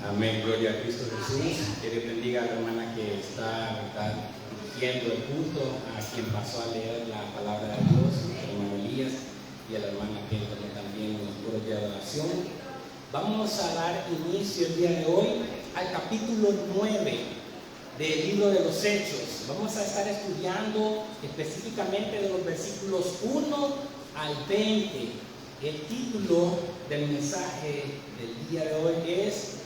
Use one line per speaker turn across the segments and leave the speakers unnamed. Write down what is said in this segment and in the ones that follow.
Amén, gloria a Cristo Jesús. Que Dios bendiga a la hermana que está dirigiendo el culto, a quien pasó a leer la palabra de Dios, el hermano Elías, y a la hermana que tomó también los coros de adoración. Vamos a dar inicio el día de hoy al capítulo 9 del libro de los Hechos. Vamos a estar estudiando específicamente de los versículos 1 al 20. El título del mensaje del día de hoy es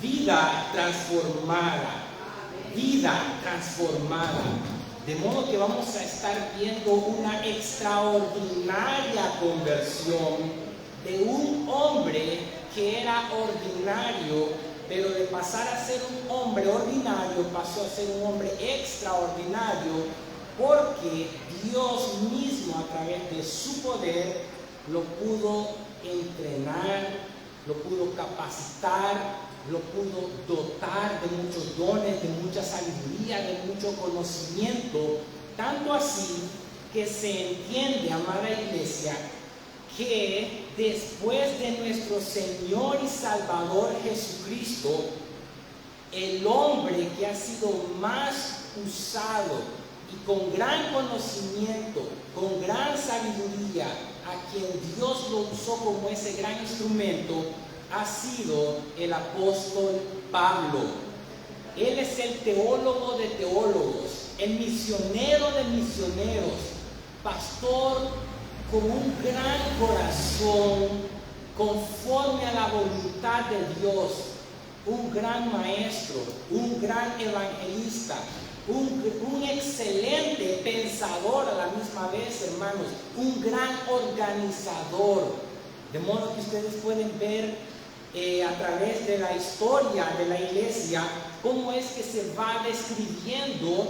Vida transformada. Vida transformada. De modo que vamos a estar viendo una extraordinaria conversión de un hombre que era ordinario, pero de pasar a ser un hombre ordinario pasó a ser un hombre extraordinario, porque Dios mismo a través de su poder lo pudo entrenar, lo pudo capacitar, lo pudo dotar de muchos dones, de mucha sabiduría, de mucho conocimiento, tanto así que se entiende, amada iglesia, que después de nuestro Señor y Salvador Jesucristo, el hombre que ha sido más usado y con gran conocimiento, con gran sabiduría, a quien Dios lo usó como ese gran instrumento, ha sido el apóstol Pablo. Él es el teólogo de teólogos, el misionero de misioneros, pastor con un gran corazón, conforme a la voluntad de Dios, un gran maestro, un gran evangelista, un excelente pensador a la misma vez, hermanos, un gran organizador. De modo que ustedes pueden ver a través de la historia de la iglesia cómo es que se va describiendo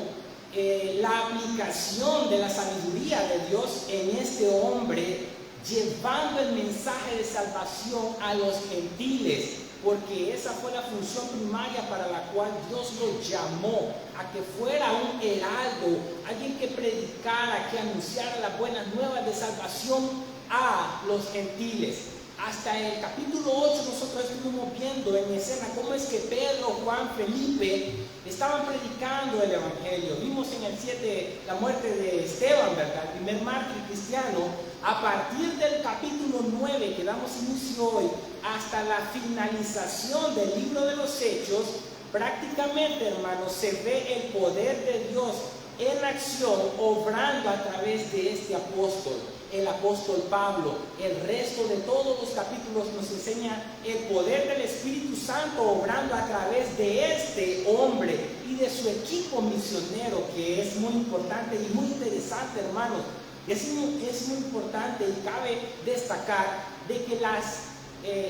la aplicación de la sabiduría de Dios en este hombre, llevando el mensaje de salvación a los gentiles, porque esa fue la función primaria para la cual Dios lo llamó, a que fuera un heraldo, alguien que predicara, que anunciara las buenas nuevas de salvación a los gentiles. Hasta el capítulo 8 nosotros estuvimos viendo en escena cómo es que Pedro, Juan, Felipe estaban predicando el evangelio. Vimos en el 7 la muerte de Esteban, ¿verdad? El primer mártir cristiano. A partir del capítulo 9 que damos inicio hoy hasta la finalización del libro de los Hechos, prácticamente, hermanos, se ve el poder de Dios en acción, obrando a través de este apóstol, el apóstol Pablo. El resto de todos los capítulos nos enseña el poder del Espíritu Santo obrando a través de este hombre y de su equipo misionero, que es muy importante y muy interesante, hermanos. Es muy importante y cabe destacar de que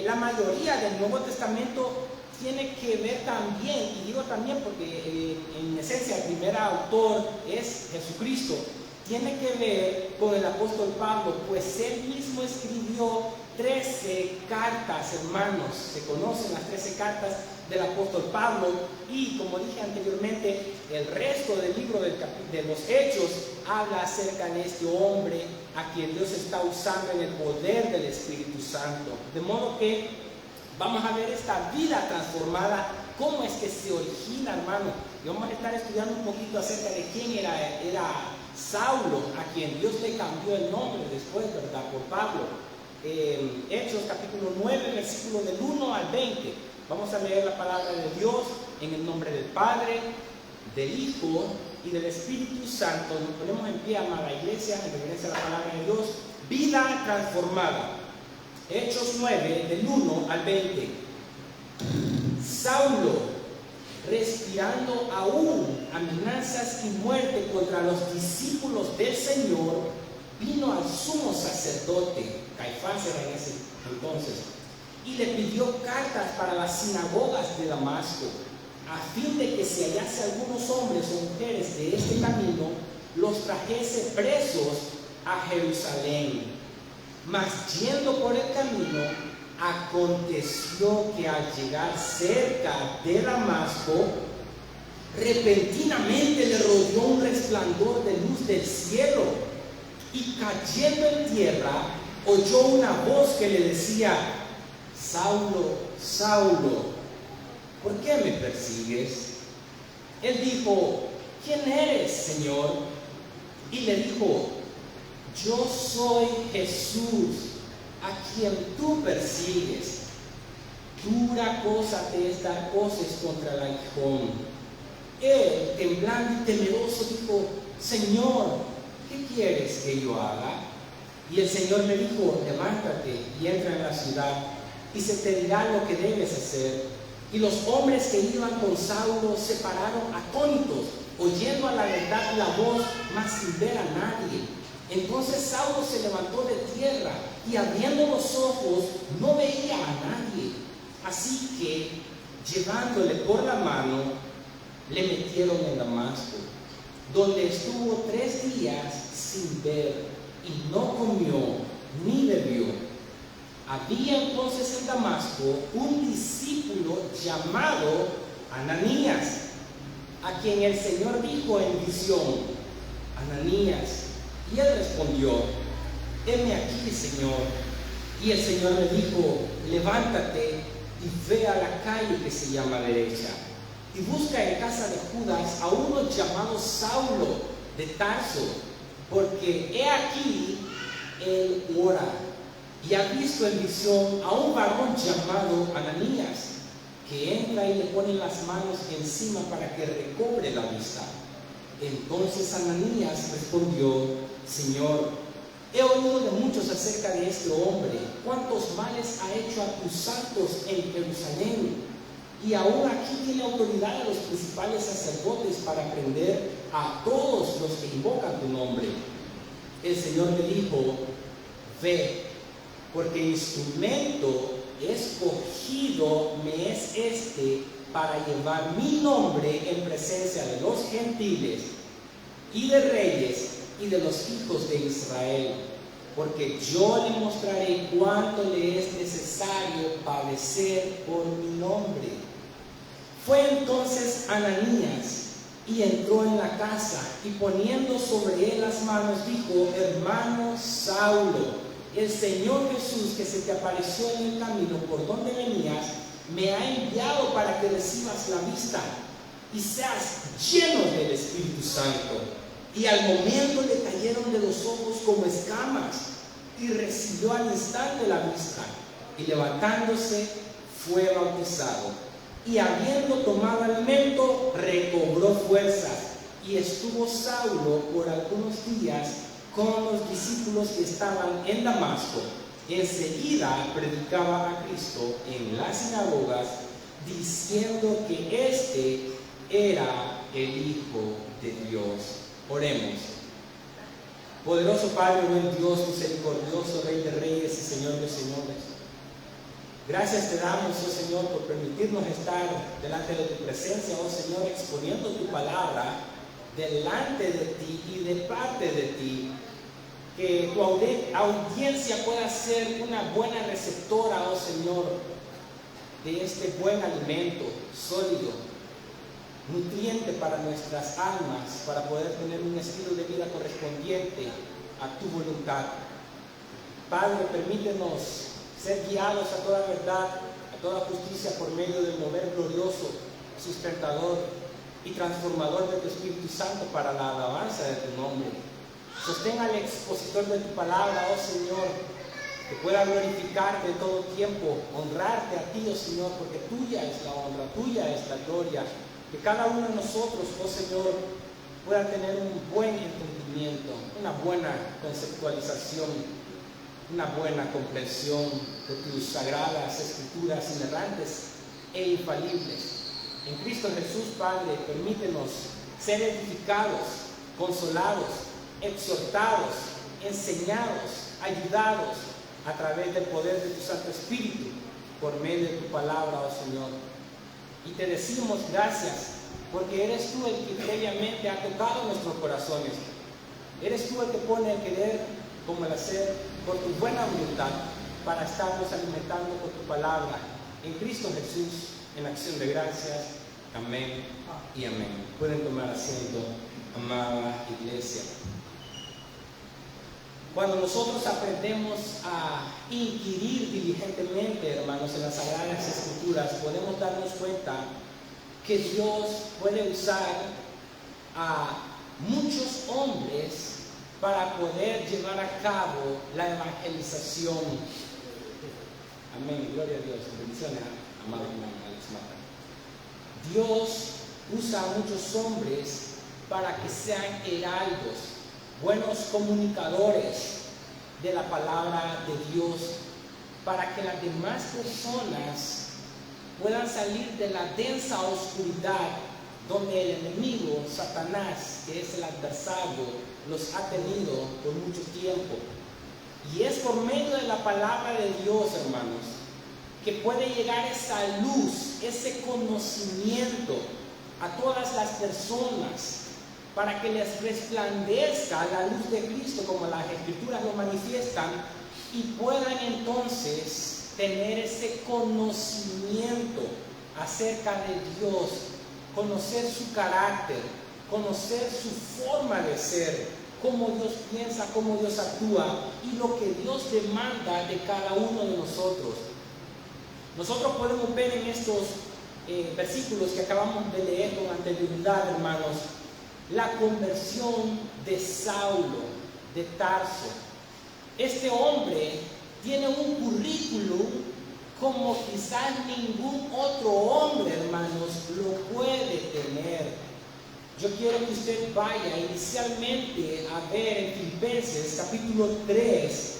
la mayoría del Nuevo Testamento tiene que ver también, y digo también porque en esencia el primer autor es Jesucristo, tiene que ver con el apóstol Pablo, pues él mismo escribió 13 cartas, hermanos. Se conocen las 13 cartas del apóstol Pablo, y como dije anteriormente, el resto del libro de los Hechos habla acerca de este hombre a quien Dios está usando en el poder del Espíritu Santo. De modo que vamos a ver esta vida transformada, cómo es que se origina, hermano. Y vamos a estar estudiando un poquito acerca de quién era Saulo, a quien Dios le cambió el nombre después, ¿verdad? Por Pablo. Hechos capítulo 9, versículo del 1 al 20. Vamos a leer la palabra de Dios en el nombre del Padre, del Hijo y del Espíritu Santo. Nos ponemos en pie, amada iglesia, en referencia a la palabra de Dios. Vida transformada. Hechos 9, del 1 al 20. Saulo, respirando aún amenazas y muerte contra los discípulos del Señor, vino al sumo sacerdote, Caifás era en ese entonces, y le pidió cartas para las sinagogas de Damasco, a fin de que si hallase algunos hombres o mujeres de este camino, los trajese presos a Jerusalén. Mas yendo por el camino, aconteció que al llegar cerca de Damasco, repentinamente le rodeó un resplandor de luz del cielo, y cayendo en tierra, oyó una voz que le decía: Saulo, Saulo, ¿por qué me persigues? Él dijo, ¿quién eres, Señor? Y le dijo, yo soy Jesús, a quien tú persigues. Dura cosa te es dar voces contra el aguijón. Él, temblando y temeroso, dijo, Señor, ¿qué quieres que yo haga? Y el Señor le dijo, levántate y entra en la ciudad, y se te dirá lo que debes hacer. Y los hombres que iban con Saulo se pararon atónitos, oyendo a la verdad la voz, mas sin ver a nadie. Entonces Saulo se levantó de tierra, y abriendo los ojos, no veía a nadie. Así que, llevándole por la mano, le metieron en Damasco, donde estuvo 3 días sin ver, y no comió ni bebió. Había entonces en Damasco un discípulo llamado Ananías, a quien el Señor dijo en visión, Ananías. Y él respondió, heme aquí, Señor. Y el Señor le dijo, levántate y ve a la calle que se llama Derecha, y busca en casa de Judas a uno llamado Saulo de Tarso, porque he aquí él ora, y ha visto en visión a un varón llamado Ananías, que entra y le pone las manos encima para que recobre la vista. Entonces Ananías respondió, Señor, he oído de muchos acerca de este hombre, cuántos males ha hecho a tus santos en Jerusalén, y aún aquí tiene autoridad a los principales sacerdotes para prender a todos los que invocan tu nombre. El Señor le dijo, ve, porque instrumento escogido me es este para llevar mi nombre en presencia de los gentiles y de reyes y de los hijos de Israel, porque yo le mostraré cuánto le es necesario padecer por mi nombre. Fue entonces Ananías y entró en la casa, y poniendo sobre él las manos dijo, hermano Saulo, el Señor Jesús que se te apareció en el camino por donde venías, me ha enviado para que recibas la vista y seas lleno del Espíritu Santo. Y al momento le cayeron de los ojos como escamas, y recibió al instante la vista, y levantándose fue bautizado. Y habiendo tomado alimento, recobró fuerzas, y estuvo Saulo por algunos días con los discípulos que estaban en Damasco. Enseguida predicaba a Cristo en las sinagogas, diciendo que éste era el Hijo de Dios. Oremos. Poderoso Padre, buen Dios, misericordioso, Rey de Reyes y Señor de Señores, gracias te damos, oh Señor, por permitirnos estar delante de tu presencia, oh Señor, exponiendo tu palabra delante de ti y de parte de ti. Que tu audiencia pueda ser una buena receptora, oh Señor, de este buen alimento sólido, nutriente para nuestras almas, para poder tener un estilo de vida correspondiente a tu voluntad. Padre, permítenos ser guiados a toda verdad, a toda justicia por medio del mover glorioso, sustentador y transformador de tu Espíritu Santo para la alabanza de tu nombre. Sostén al expositor de tu palabra, oh Señor, que pueda glorificarte en todo tiempo, honrarte a ti, oh Señor, porque tuya es la honra, tuya es la gloria. Que cada uno de nosotros, oh Señor, pueda tener un buen entendimiento, una buena conceptualización, una buena comprensión de tus sagradas escrituras inerrantes e infalibles. En Cristo Jesús, Padre, permítenos ser edificados, consolados, exhortados, enseñados, ayudados a través del poder de tu Santo Espíritu por medio de tu palabra, oh Señor. Y te decimos gracias porque eres tú el que previamente ha tocado nuestros corazones. Eres tú el que pone el querer como el hacer por tu buena voluntad para estarnos alimentando con tu palabra. En Cristo Jesús, en acción de gracias. Amén y amén. Pueden tomar asiento, amada iglesia.
Cuando nosotros aprendemos a inquirir diligentemente, hermanos, en las Sagradas Escrituras, podemos darnos cuenta que Dios puede usar a muchos hombres para poder llevar a cabo la evangelización. Amén, gloria a Dios. Bendiciones, amado hermano Alex Mata. Dios usa a muchos hombres para que sean heraldos, buenos comunicadores de la palabra de Dios, para que las demás personas puedan salir de la densa oscuridad donde el enemigo, Satanás, que es el adversario, los ha tenido por mucho tiempo. Y es por medio de la palabra de Dios, hermanos, que puede llegar esa luz, ese conocimiento a todas las personas, para que les resplandezca la luz de Cristo como las Escrituras lo manifiestan, y puedan entonces tener ese conocimiento acerca de Dios, conocer su carácter, conocer su forma de ser, cómo Dios piensa, cómo Dios actúa y lo que Dios demanda de cada uno de nosotros. Nosotros podemos ver en estos versículos que acabamos de leer con anterioridad, hermanos, la conversión de Saulo de Tarso. Este hombre tiene un currículum como quizás ningún otro hombre, hermanos, lo puede tener. Yo quiero que usted vaya inicialmente a ver en Filipenses capítulo 3,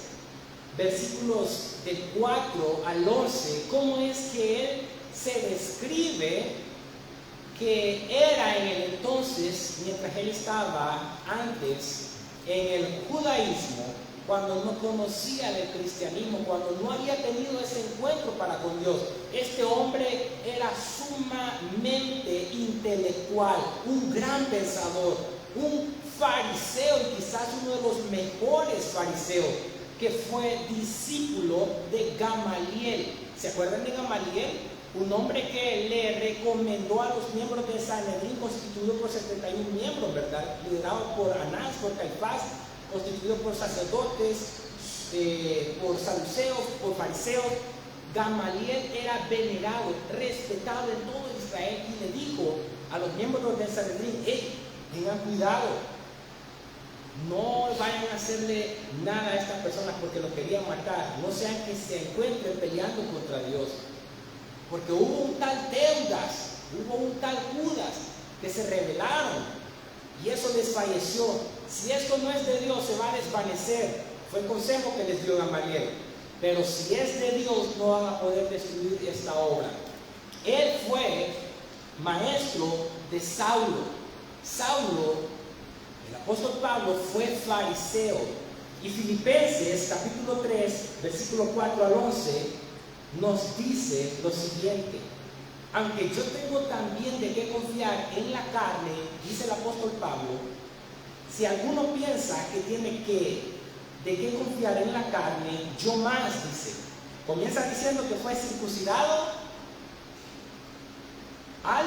versículos del 4 al 11, cómo es que él se describe que era en el entonces, mientras él estaba antes en el judaísmo, cuando no conocía del cristianismo, cuando no había tenido ese encuentro para con Dios. Este hombre era sumamente intelectual, un gran pensador, un fariseo, y quizás uno de los mejores fariseos, que fue discípulo de Gamaliel. ¿Se acuerdan de Gamaliel? Un hombre que le recomendó a los miembros de Sanedrín, constituido por 71 miembros, ¿verdad? Liderado por Anás, por Caifás, constituido por sacerdotes, por saduceos, por fariseos. Gamaliel era venerado, respetado en todo Israel, y le dijo a los miembros del Sanedrín: hey, tengan cuidado, no vayan a hacerle nada a estas personas porque los querían matar, no sean que se encuentren peleando contra Dios. Porque hubo un tal Teudas, hubo un tal Judas que se rebelaron y eso desfalleció. Si esto no es de Dios, se va a desvanecer. Fue el consejo que les dio Gamaliel. Pero si es de Dios, no van a poder destruir esta obra. Él fue maestro de Saulo. Saulo, el apóstol Pablo, fue fariseo. Y Filipenses capítulo 3, versículo 4 al 11, nos dice lo siguiente: aunque yo tengo también de qué confiar en la carne, dice el apóstol Pablo, si alguno piensa que tiene de qué confiar en la carne, yo más, dice. Comienza diciendo que fue circuncidado al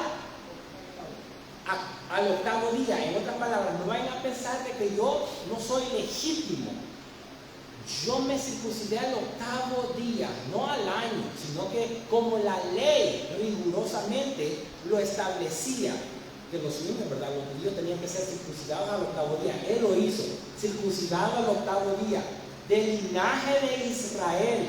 octavo día. En otras palabras, no vayan a pensar de que yo no soy legítimo. Yo me circuncidé al octavo día, no al año, sino que como la ley rigurosamente lo establecía, que los judíos, ¿verdad? Los judíos tenían que ser circuncidados al octavo día. Él lo hizo, circuncidado al octavo día, del linaje de Israel,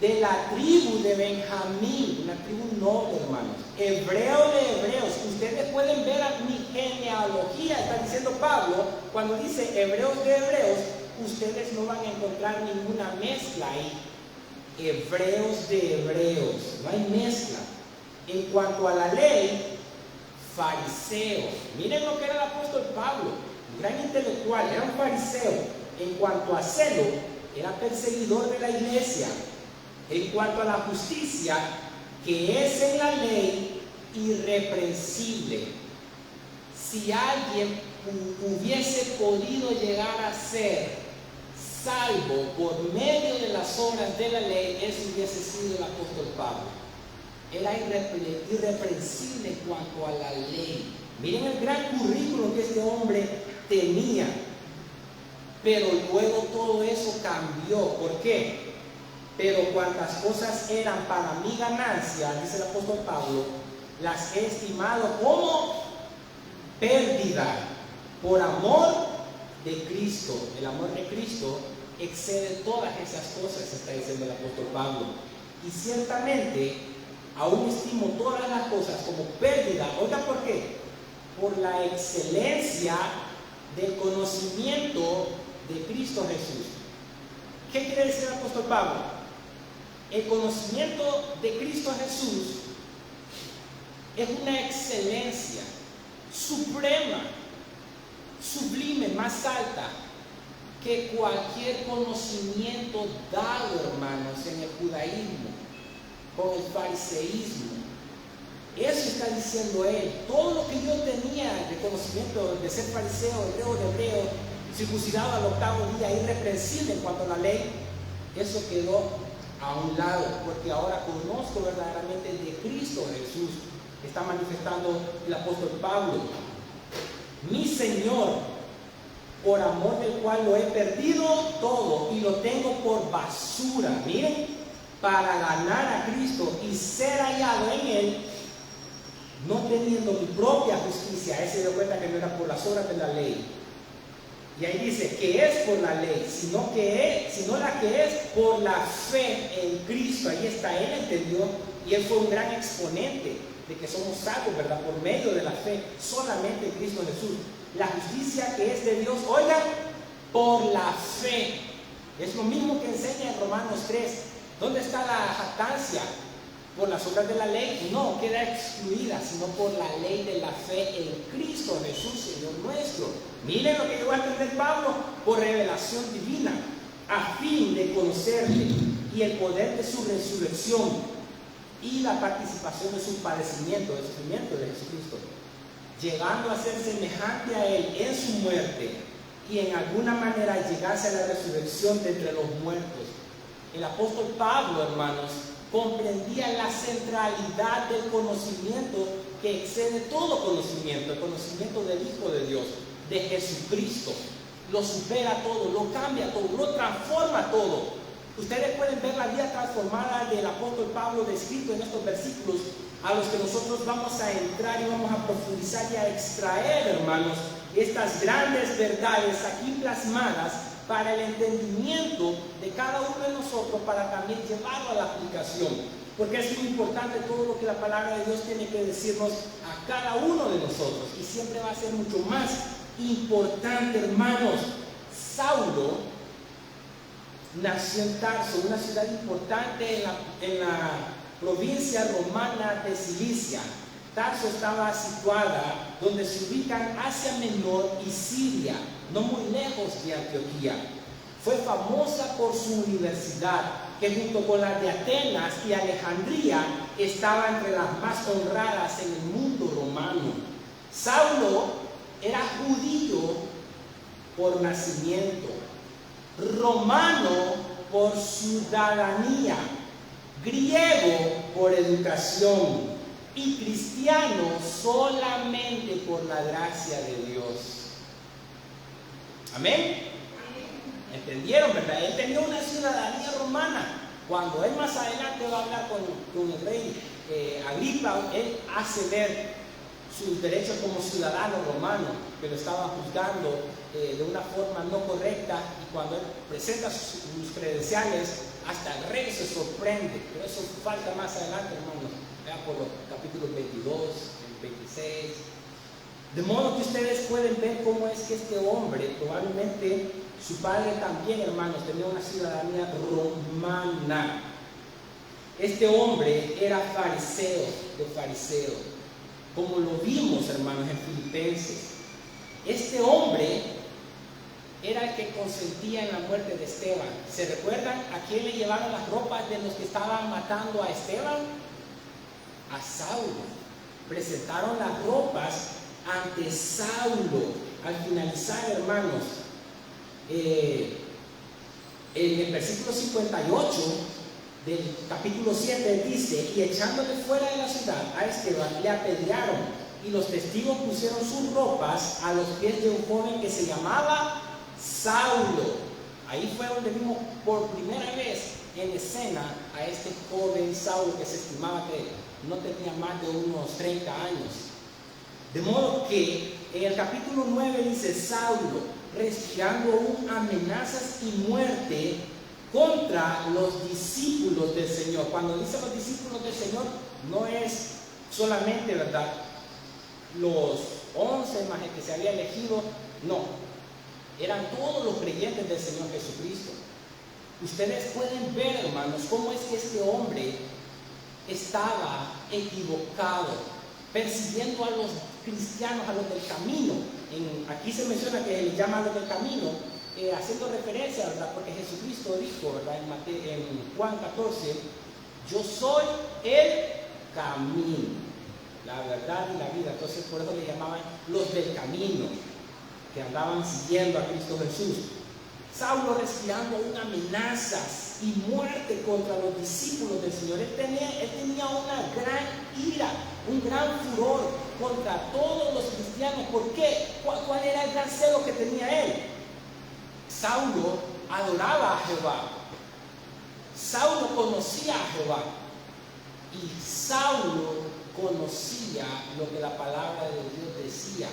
de la tribu de Benjamín, una tribu noble, hermanos, hebreo de hebreos. Ustedes pueden ver a mi genealogía, está diciendo Pablo, cuando dice hebreos de hebreos. Ustedes no van a encontrar ninguna mezcla ahí. Hebreos de hebreos, no hay mezcla. En cuanto a la ley, fariseo. Miren lo que era el apóstol Pablo, un gran intelectual, era un fariseo. En cuanto a celo, era perseguidor de la iglesia. En cuanto a la justicia, que es en la ley, irreprensible. Si alguien hubiese podido llegar a ser salvo por medio de las obras de la ley, ese hubiese sido el apóstol Pablo. Era irreprensible en cuanto a la ley. Miren el gran currículum que este hombre tenía. pero luego todo eso cambió. ¿Por qué? Pero cuantas cosas eran para mi ganancia, dice el apóstol Pablo, las he estimado como pérdida por amor de Cristo. El amor de Cristo excede todas esas cosas, está diciendo el apóstol Pablo. Y ciertamente, aún estimo todas las cosas como pérdida. Oiga, ¿por qué? Por la excelencia del conocimiento de Cristo Jesús. ¿Qué quiere decir el apóstol Pablo? El conocimiento de Cristo Jesús es una excelencia suprema, sublime, más alta que cualquier conocimiento dado, hermanos, en el judaísmo, con el fariseísmo. Eso está diciendo él. Todo lo que yo tenía de conocimiento de ser fariseo, hebreo, circuncidado al octavo día, irreprensible en cuanto a la ley, eso quedó a un lado, porque ahora conozco verdaderamente de Cristo Jesús. Está manifestando el apóstol Pablo. Mi Señor, por amor del cual lo he perdido todo y lo tengo por basura, miren, para ganar a Cristo y ser hallado en Él, no teniendo mi propia justicia. Él se dio cuenta que no era por las obras de la ley. Y ahí dice que es por la ley, sino la que es por la fe en Cristo. Ahí está, él entendió, y él fue un gran exponente de que somos salvos, ¿verdad? Por medio de la fe, solamente en Cristo Jesús. La justicia que es de Dios, oigan, por la fe. Es lo mismo que enseña en Romanos 3. ¿Dónde está la jactancia? ¿Por las obras de la ley? No, queda excluida, sino por la ley de la fe en Cristo Jesús, Señor nuestro. Miren lo que llegó a entender Pablo: por revelación divina, a fin de conocerle y el poder de su resurrección y la participación de su padecimiento, del sufrimiento de Jesucristo, llegando a ser semejante a él en su muerte, y en alguna manera llegarse a la resurrección de entre los muertos. El apóstol Pablo, hermanos, comprendía la centralidad del conocimiento que excede todo conocimiento, el conocimiento del Hijo de Dios, de Jesucristo. Lo supera todo, lo cambia todo, lo transforma todo. Ustedes pueden ver la vida transformada del apóstol Pablo descrito en estos versículos, a los que nosotros vamos a entrar y vamos a profundizar y a extraer, hermanos, estas grandes verdades aquí plasmadas para el entendimiento de cada uno de nosotros, para también llevarlo a la aplicación. Porque es muy importante todo lo que la palabra de Dios tiene que decirnos a cada uno de nosotros, y siempre va a ser mucho más importante, hermanos. Saulo nació en Tarso, una ciudad importante en la provincia romana de Cilicia. Tarso estaba situada donde se ubican Asia Menor y Siria, no muy lejos de Antioquía. Fue famosa por su universidad, que junto con las de Atenas y Alejandría estaba entre las más honradas en el mundo romano. Saulo era judío por nacimiento, romano por ciudadanía, griego por educación y cristiano solamente por la gracia de Dios. Amén. ¿Entendieron, verdad? Él tenía una ciudadanía romana. Cuando él más adelante va a hablar con el rey Agripa, él hace ver sus derechos como ciudadano romano, pero estaba juzgando de una forma no correcta, y cuando él presenta sus credenciales, hasta el rey se sorprende. Pero eso falta más adelante, hermanos, por los capítulos 22, 26. De modo que ustedes pueden ver cómo es que este hombre, probablemente su padre también, hermanos, tenía una ciudadanía romana. Este hombre era fariseo de fariseos, como lo vimos, hermanos, en Filipenses. Este hombre era el que consentía en la muerte de Esteban. ¿Se recuerdan a quién le llevaron las ropas de los que estaban matando a Esteban? A Saulo. Presentaron las ropas ante Saulo. Al finalizar, hermanos, en el versículo 58 del capítulo 7 dice: y echándole fuera de la ciudad a Esteban, le apedrearon, y los testigos pusieron sus ropas a los pies de un joven que se llamaba Saulo. Ahí fue donde vimos por primera vez en escena a este joven Saulo que se estimaba que no tenía más de unos 30 años. De modo que en el capítulo 9 dice: Saulo, respirando aún amenazas y muerte contra los discípulos del Señor. Cuando dice los discípulos del Señor, no es solamente, ¿verdad?, los 11 más el que se había elegido, no, eran todos los creyentes del Señor Jesucristo. Ustedes pueden ver, hermanos, cómo es que este hombre estaba equivocado, persiguiendo a los cristianos, a los del camino. Aquí se menciona que les llama a los del camino, haciendo referencia, ¿verdad?, porque Jesucristo dijo, ¿verdad?, en Juan 14: yo soy el camino, la verdad y la vida. Entonces por eso le llamaban los del camino, que andaban siguiendo a Cristo Jesús. Saulo respirando aún amenazas y muerte contra los discípulos del Señor. Él tenía una gran ira, un gran furor contra todos los cristianos. ¿Por qué? ¿Cuál era el gran celo que tenía él? Saulo adoraba a Jehová. Saulo conocía a Jehová. Y Saulo conocía lo que la palabra de Dios decía,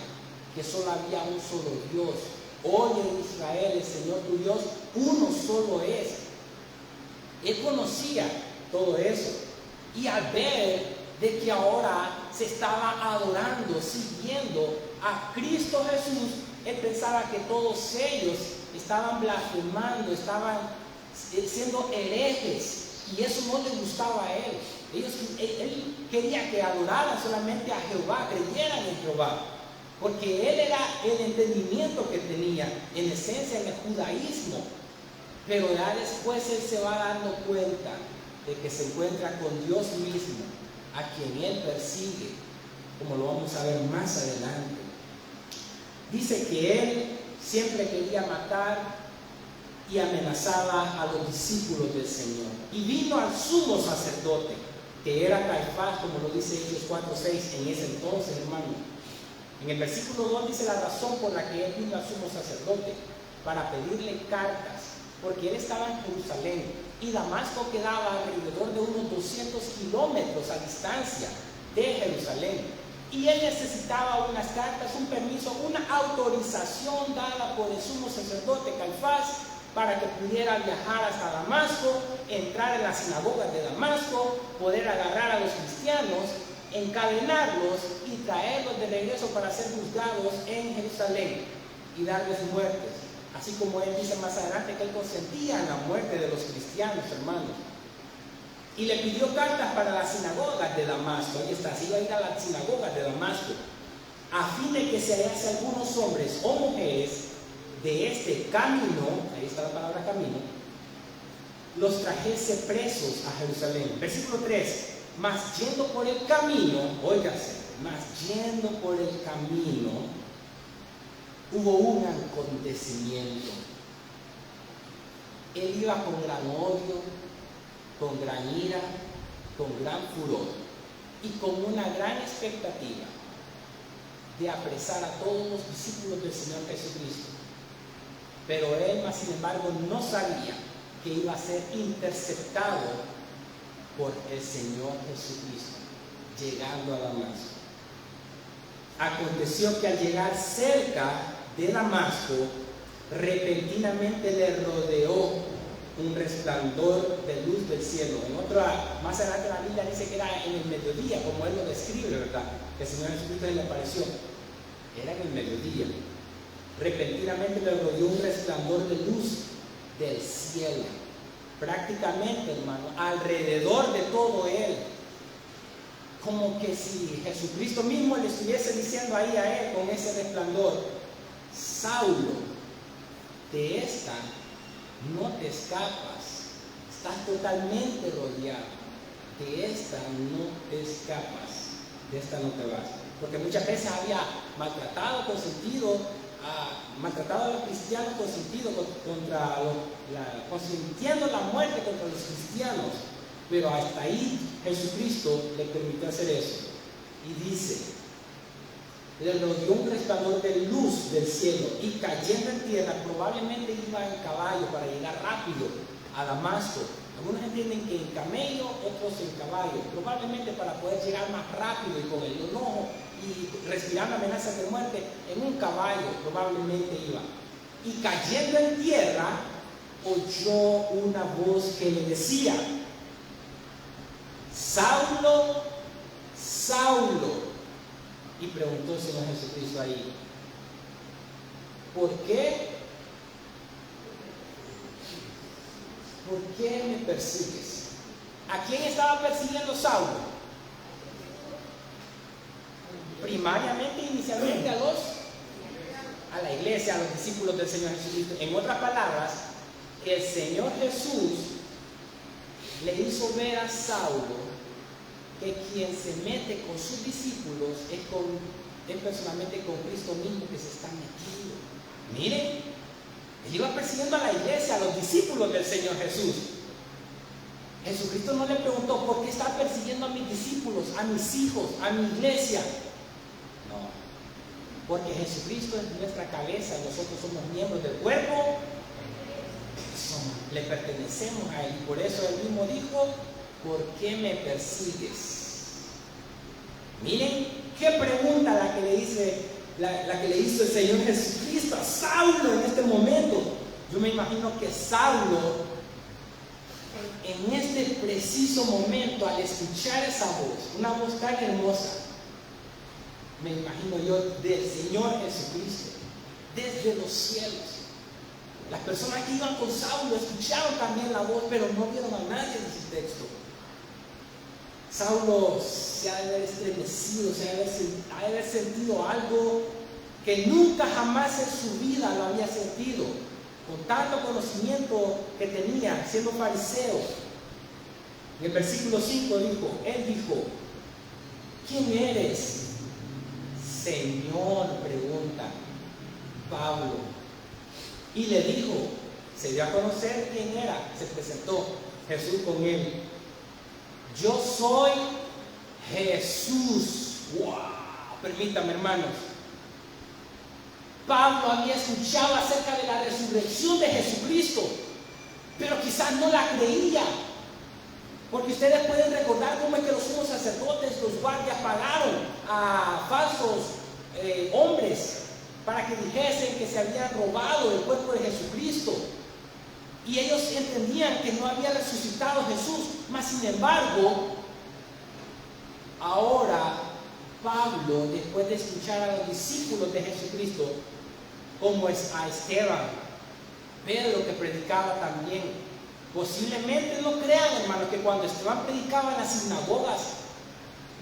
que solo había un solo Dios. Oye, Israel, el Señor tu Dios, uno solo es. Él conocía todo eso. Y al ver de que ahora se estaba adorando, siguiendo a Cristo Jesús, él pensaba que todos ellos estaban blasfemando, estaban siendo herejes. Y eso no le gustaba a él. Él quería que adoraran solamente a Jehová, creyeran en Jehová. Porque él era el entendimiento que tenía, en esencia, en el judaísmo. Pero ya después él se va dando cuenta de que se encuentra con Dios mismo, a quien él persigue, como lo vamos a ver más adelante. Dice que él siempre quería matar y amenazaba a los discípulos del Señor. Y vino al sumo sacerdote, que era Caifás, como lo dice Hechos 4:6 en ese entonces, hermano. En el versículo 2 dice la razón por la que él vino al sumo sacerdote: para pedirle cartas, porque él estaba en Jerusalén y Damasco quedaba alrededor de unos 200 kilómetros a distancia de Jerusalén. Y él necesitaba unas cartas, un permiso, una autorización dada por el sumo sacerdote Caifás para que pudiera viajar hasta Damasco, entrar en las sinagogas de Damasco, poder agarrar a los cristianos, encadenarlos y traerlos de regreso para ser juzgados en Jerusalén y darles muertes. Así como él dice más adelante que él consentía en la muerte de los cristianos, hermanos. Y le pidió cartas para las sinagogas de Damasco. Ahí está, se iba a ir a las sinagogas de Damasco, a fin de que se hallase algunos hombres o mujeres de este camino, ahí está la palabra camino, los trajese presos a Jerusalén. Versículo 3: mas yendo por el camino, óigase, mas yendo por el camino, hubo un acontecimiento. Él iba con gran odio, con gran ira, con gran furor y con una gran expectativa de apresar a todos los discípulos del Señor Jesucristo. Pero él, más sin embargo, no sabía que iba a ser interceptado por el Señor Jesucristo, llegando a Damasco. Aconteció que al llegar cerca de Damasco, repentinamente le rodeó un resplandor de luz del cielo. Más adelante la Biblia dice que era en el mediodía, como él lo describe, ¿verdad? Que el Señor Jesucristo le apareció. Era en el mediodía. Repentinamente le rodeó un resplandor de luz del cielo. Prácticamente, hermano, alrededor de todo él. Como que si Jesucristo mismo le estuviese diciendo ahí a él con ese resplandor: Saulo, de esta no te escapas, estás totalmente rodeado, de esta no te escapas, de esta no te vas. Porque muchas veces había maltratado a los cristianos consintiendo la muerte contra los cristianos, pero hasta ahí Jesucristo le permitió hacer eso. Y dice: le rodeó un resplandor de luz del cielo y cayendo en tierra, probablemente iba en caballo para llegar rápido a Damasco. Algunos entienden que en camello, otros en caballo, probablemente para poder llegar más rápido y con el enojo y respirando amenazas de muerte, en un caballo probablemente iba. Y cayendo en tierra, oyó una voz que le decía: Saulo, Saulo. Y preguntó el Señor Jesucristo ahí: ¿por qué? ¿Por qué me persigues? ¿A quién estaba persiguiendo Saulo? Primariamente, inicialmente a la iglesia, a los discípulos del Señor Jesucristo. En otras palabras, el Señor Jesús le hizo ver a Saulo que quien se mete con sus discípulos es personalmente con Cristo mismo que se está metiendo. Miren, él iba persiguiendo a la iglesia, a los discípulos del Señor Jesús. Jesucristo no le preguntó: ¿por qué está persiguiendo a mis discípulos, a mis hijos, a mi iglesia? No, porque Jesucristo es nuestra cabeza y nosotros somos miembros del cuerpo. Le pertenecemos a Él, y por eso Él mismo dijo: ¿por qué me persigues? Miren qué pregunta la que le hizo el Señor Jesucristo a Saulo en este momento. Yo me imagino que Saulo, en este preciso momento, al escuchar esa voz, una voz tan hermosa, me imagino yo, del Señor Jesucristo, desde los cielos. Las personas que iban con Saulo escucharon también la voz, pero no vieron a nadie en ese texto. Saulo se ha de haber estremecido, se ha de haber sentido algo que nunca jamás en su vida lo había sentido, con tanto conocimiento que tenía siendo fariseo. En el versículo 5 él dijo: ¿quién eres, Señor? Pregunta Pablo. Y le dijo, se dio a conocer quién era, se presentó Jesús con él. Yo soy Jesús. ¡Wow! Permítame, hermanos. Pablo había escuchado acerca de la resurrección de Jesucristo, pero quizás no la creía. Porque ustedes pueden recordar cómo es que los sumos sacerdotes, los guardias, pagaron a falsos hombres para que dijesen que se habían robado el cuerpo de Jesucristo. Y ellos entendían que no había resucitado Jesús. Mas sin embargo, ahora Pablo, después de escuchar a los discípulos de Jesucristo, como es a Esteban, Pedro, que predicaba también, posiblemente no crean, hermanos, que cuando Esteban predicaba en las sinagogas,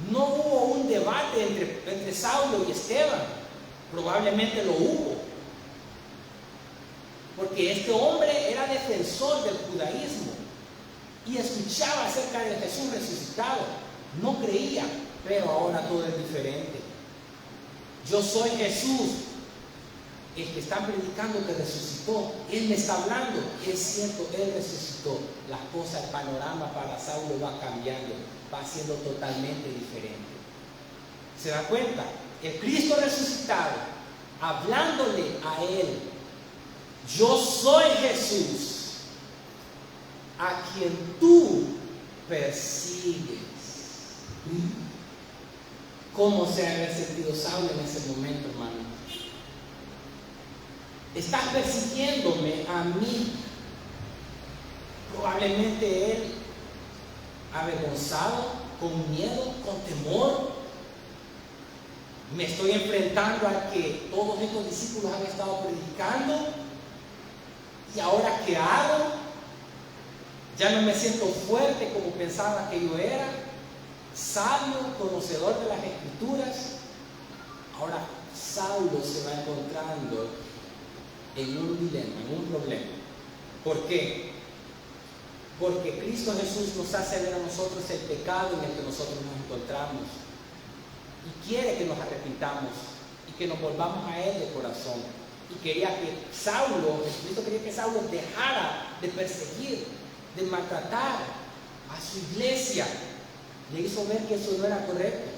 no hubo un debate entre Saulo y Esteban. Probablemente lo hubo, porque este hombre era defensor del judaísmo y escuchaba acerca de Jesús resucitado. No creía, pero ahora todo es diferente. Yo soy Jesús, el que están predicando que resucitó. Él me está hablando, es cierto, Él resucitó. La cosa, el panorama para Saulo va cambiando, va siendo totalmente diferente. ¿Se da cuenta? El Cristo resucitado, hablándole a él: yo soy Jesús, a quien tú persigues. ¿Cómo se ha de haber sentido Saulo en ese momento, hermano? Estás persiguiéndome a mí. Probablemente él, avergonzado, con miedo, con temor, me estoy enfrentando a que todos estos discípulos han estado predicando, y ahora ¿qué hago? Ya no me siento fuerte como pensaba que yo era, sabio, conocedor de las Escrituras. Ahora Saulo se va encontrando en un dilema, en un problema. ¿Por qué? Porque Cristo Jesús nos hace ver a nosotros el pecado en el que nosotros nos encontramos. Y quiere que nos arrepintamos y que nos volvamos a Él de corazón. Y quería que Jesucristo quería que Saulo dejara de perseguir, de maltratar a su iglesia. Le hizo ver que eso no era correcto.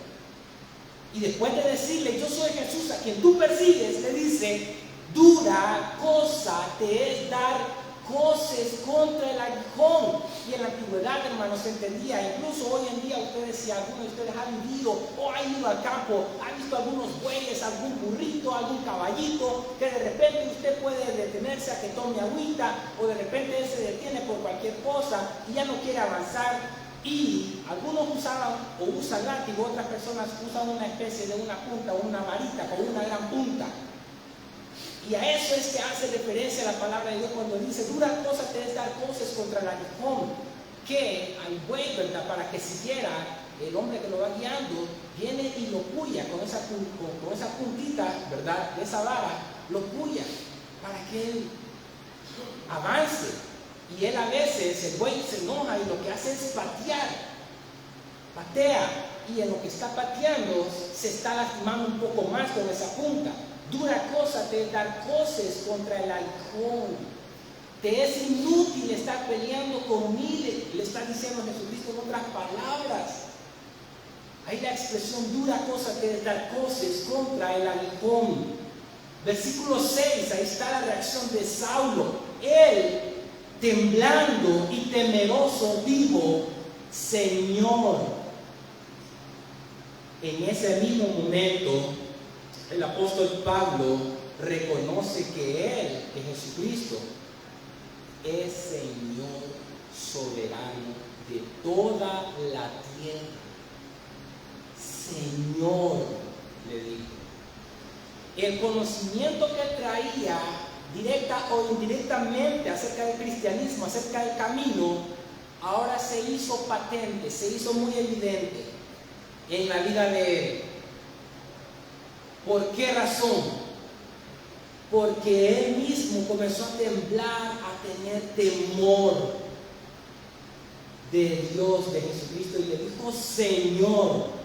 Y después de decirle, yo soy Jesús a quien tú persigues, le dice, dura cosa te es dar coces contra el aguijón. Y en la antigüedad, hermanos, se entendía, incluso hoy en día ustedes, si alguno de ustedes ha vivido o ha ido al campo, ha visto algunos bueyes, algún burrito, algún caballito, que de repente usted puede detenerse a que tome agüita, o de repente él se detiene por cualquier cosa y ya no quiere avanzar. Y algunos usaban o usan látigo, otras personas usan una especie de una punta o una varita con una gran punta. Y a eso es que hace referencia la palabra de Dios cuando dice, dura cosa te es dar coces contra el aguijón, que al buey, ¿verdad? Para que siguiera, el hombre que lo va guiando, viene y lo puya con esa puntita, ¿verdad? De esa vara, lo puya para que él avance. Y él a veces, el buey se enoja y lo que hace es patea, y en lo que está pateando se está lastimando un poco más con esa punta. Dura cosa te es dar coces contra el aguijón. Te es inútil estar peleando conmigo, le está diciendo Jesucristo en otras palabras. Ahí la expresión dura cosa te es dar coces contra el aguijón. Versículo 6, ahí está la reacción de Saulo. Él, temblando y temeroso, dijo, Señor. En ese mismo momento, el apóstol Pablo reconoce que Él, que Jesucristo, es Señor soberano de toda la tierra. Señor, le dijo. El conocimiento que él traía, directa o indirectamente, acerca del cristianismo, acerca del camino, ahora se hizo patente, se hizo muy evidente en la vida de él. ¿Por qué razón? Porque él mismo comenzó a temblar, a tener temor de Dios, de Jesucristo, y le dijo, Señor.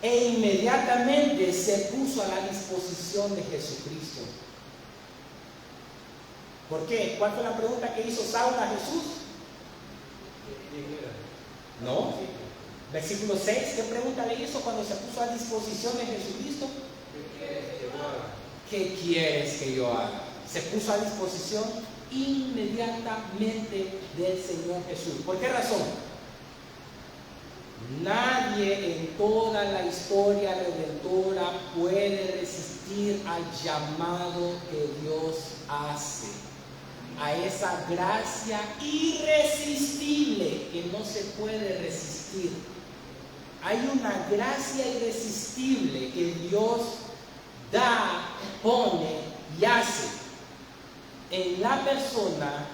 E inmediatamente se puso a la disposición de Jesucristo. ¿Por qué? ¿Cuál fue la pregunta que hizo Saulo a Jesús? ¿No? Versículo 6, ¿qué pregunta le hizo cuando se puso a disposición de Jesucristo? ¿Qué quieres que yo haga? Se puso a disposición inmediatamente del Señor Jesús. ¿Por qué razón? Nadie en toda la historia redentora puede resistir al llamado que Dios hace, a esa gracia irresistible que no se puede resistir. Hay una gracia irresistible que Dios da, pone y hace en la persona,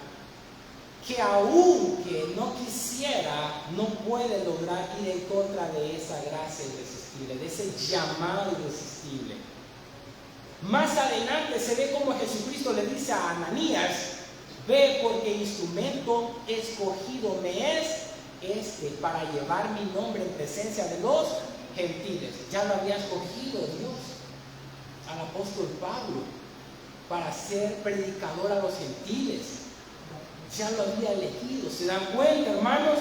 que aunque no quisiera, no puede lograr ir en contra de esa gracia irresistible, de ese llamado irresistible. Más adelante se ve como Jesucristo le dice a Ananías, ve porque instrumento escogido me es para llevar mi nombre en presencia de los gentiles. Ya lo había escogido Dios al apóstol Pablo para ser predicador a los gentiles. Ya lo había elegido. ¿Se dan cuenta, hermanos?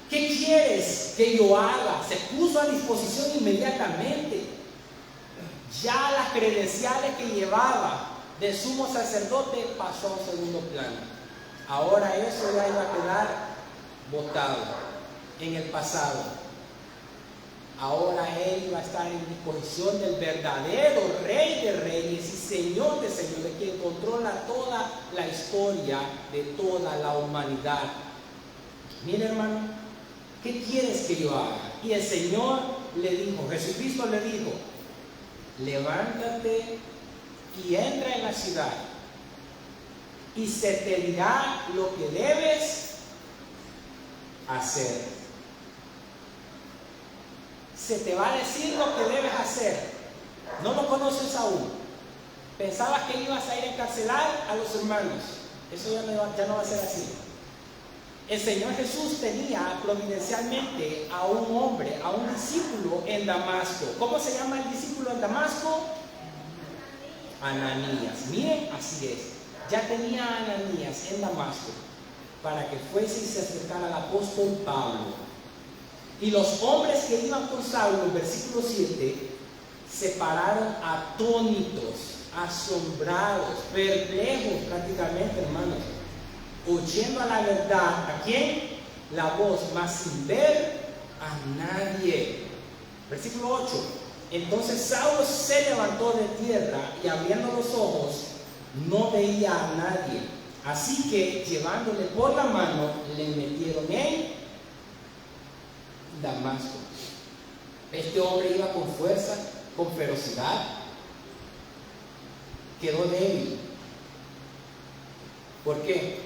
¿Qué quieres que yo haga? Se puso a disposición inmediatamente. Ya las credenciales que llevaba de sumo sacerdote pasó a un segundo plano. Ahora eso ya iba a quedar botado en el pasado. Ahora él iba a estar en disposición del verdadero Rey de Reyes y Señor de Señores, quien controla toda la historia de toda la humanidad. Mira, hermano, ¿qué quieres que yo haga? Y el Señor le dijo, Jesucristo le dijo, levántate y entra en la ciudad y se te dirá lo que debes hacer. Se te va a decir lo que debes hacer. No lo conoces aún. Pensabas que ibas a ir a encarcelar a los hermanos. Eso ya no va a ser así. El Señor Jesús tenía providencialmente a un hombre, a un discípulo en Damasco. ¿Cómo se llama el discípulo en Damasco? Ananías. Miren, así es. Ya tenía a Ananías en Damasco para que fuese y se acercara al apóstol Pablo. Y los hombres que iban con Saulo, en versículo 7, se pararon atónitos, asombrados, perplejos prácticamente, hermanos, oyendo a la verdad. ¿A quién? La voz, mas sin ver a nadie. Versículo 8. Entonces Saulo se levantó de tierra y abriendo los ojos no veía a nadie. Así que llevándole por la mano le metieron en Damasco. Este hombre iba con fuerza, con ferocidad. Quedó débil. ¿Por qué?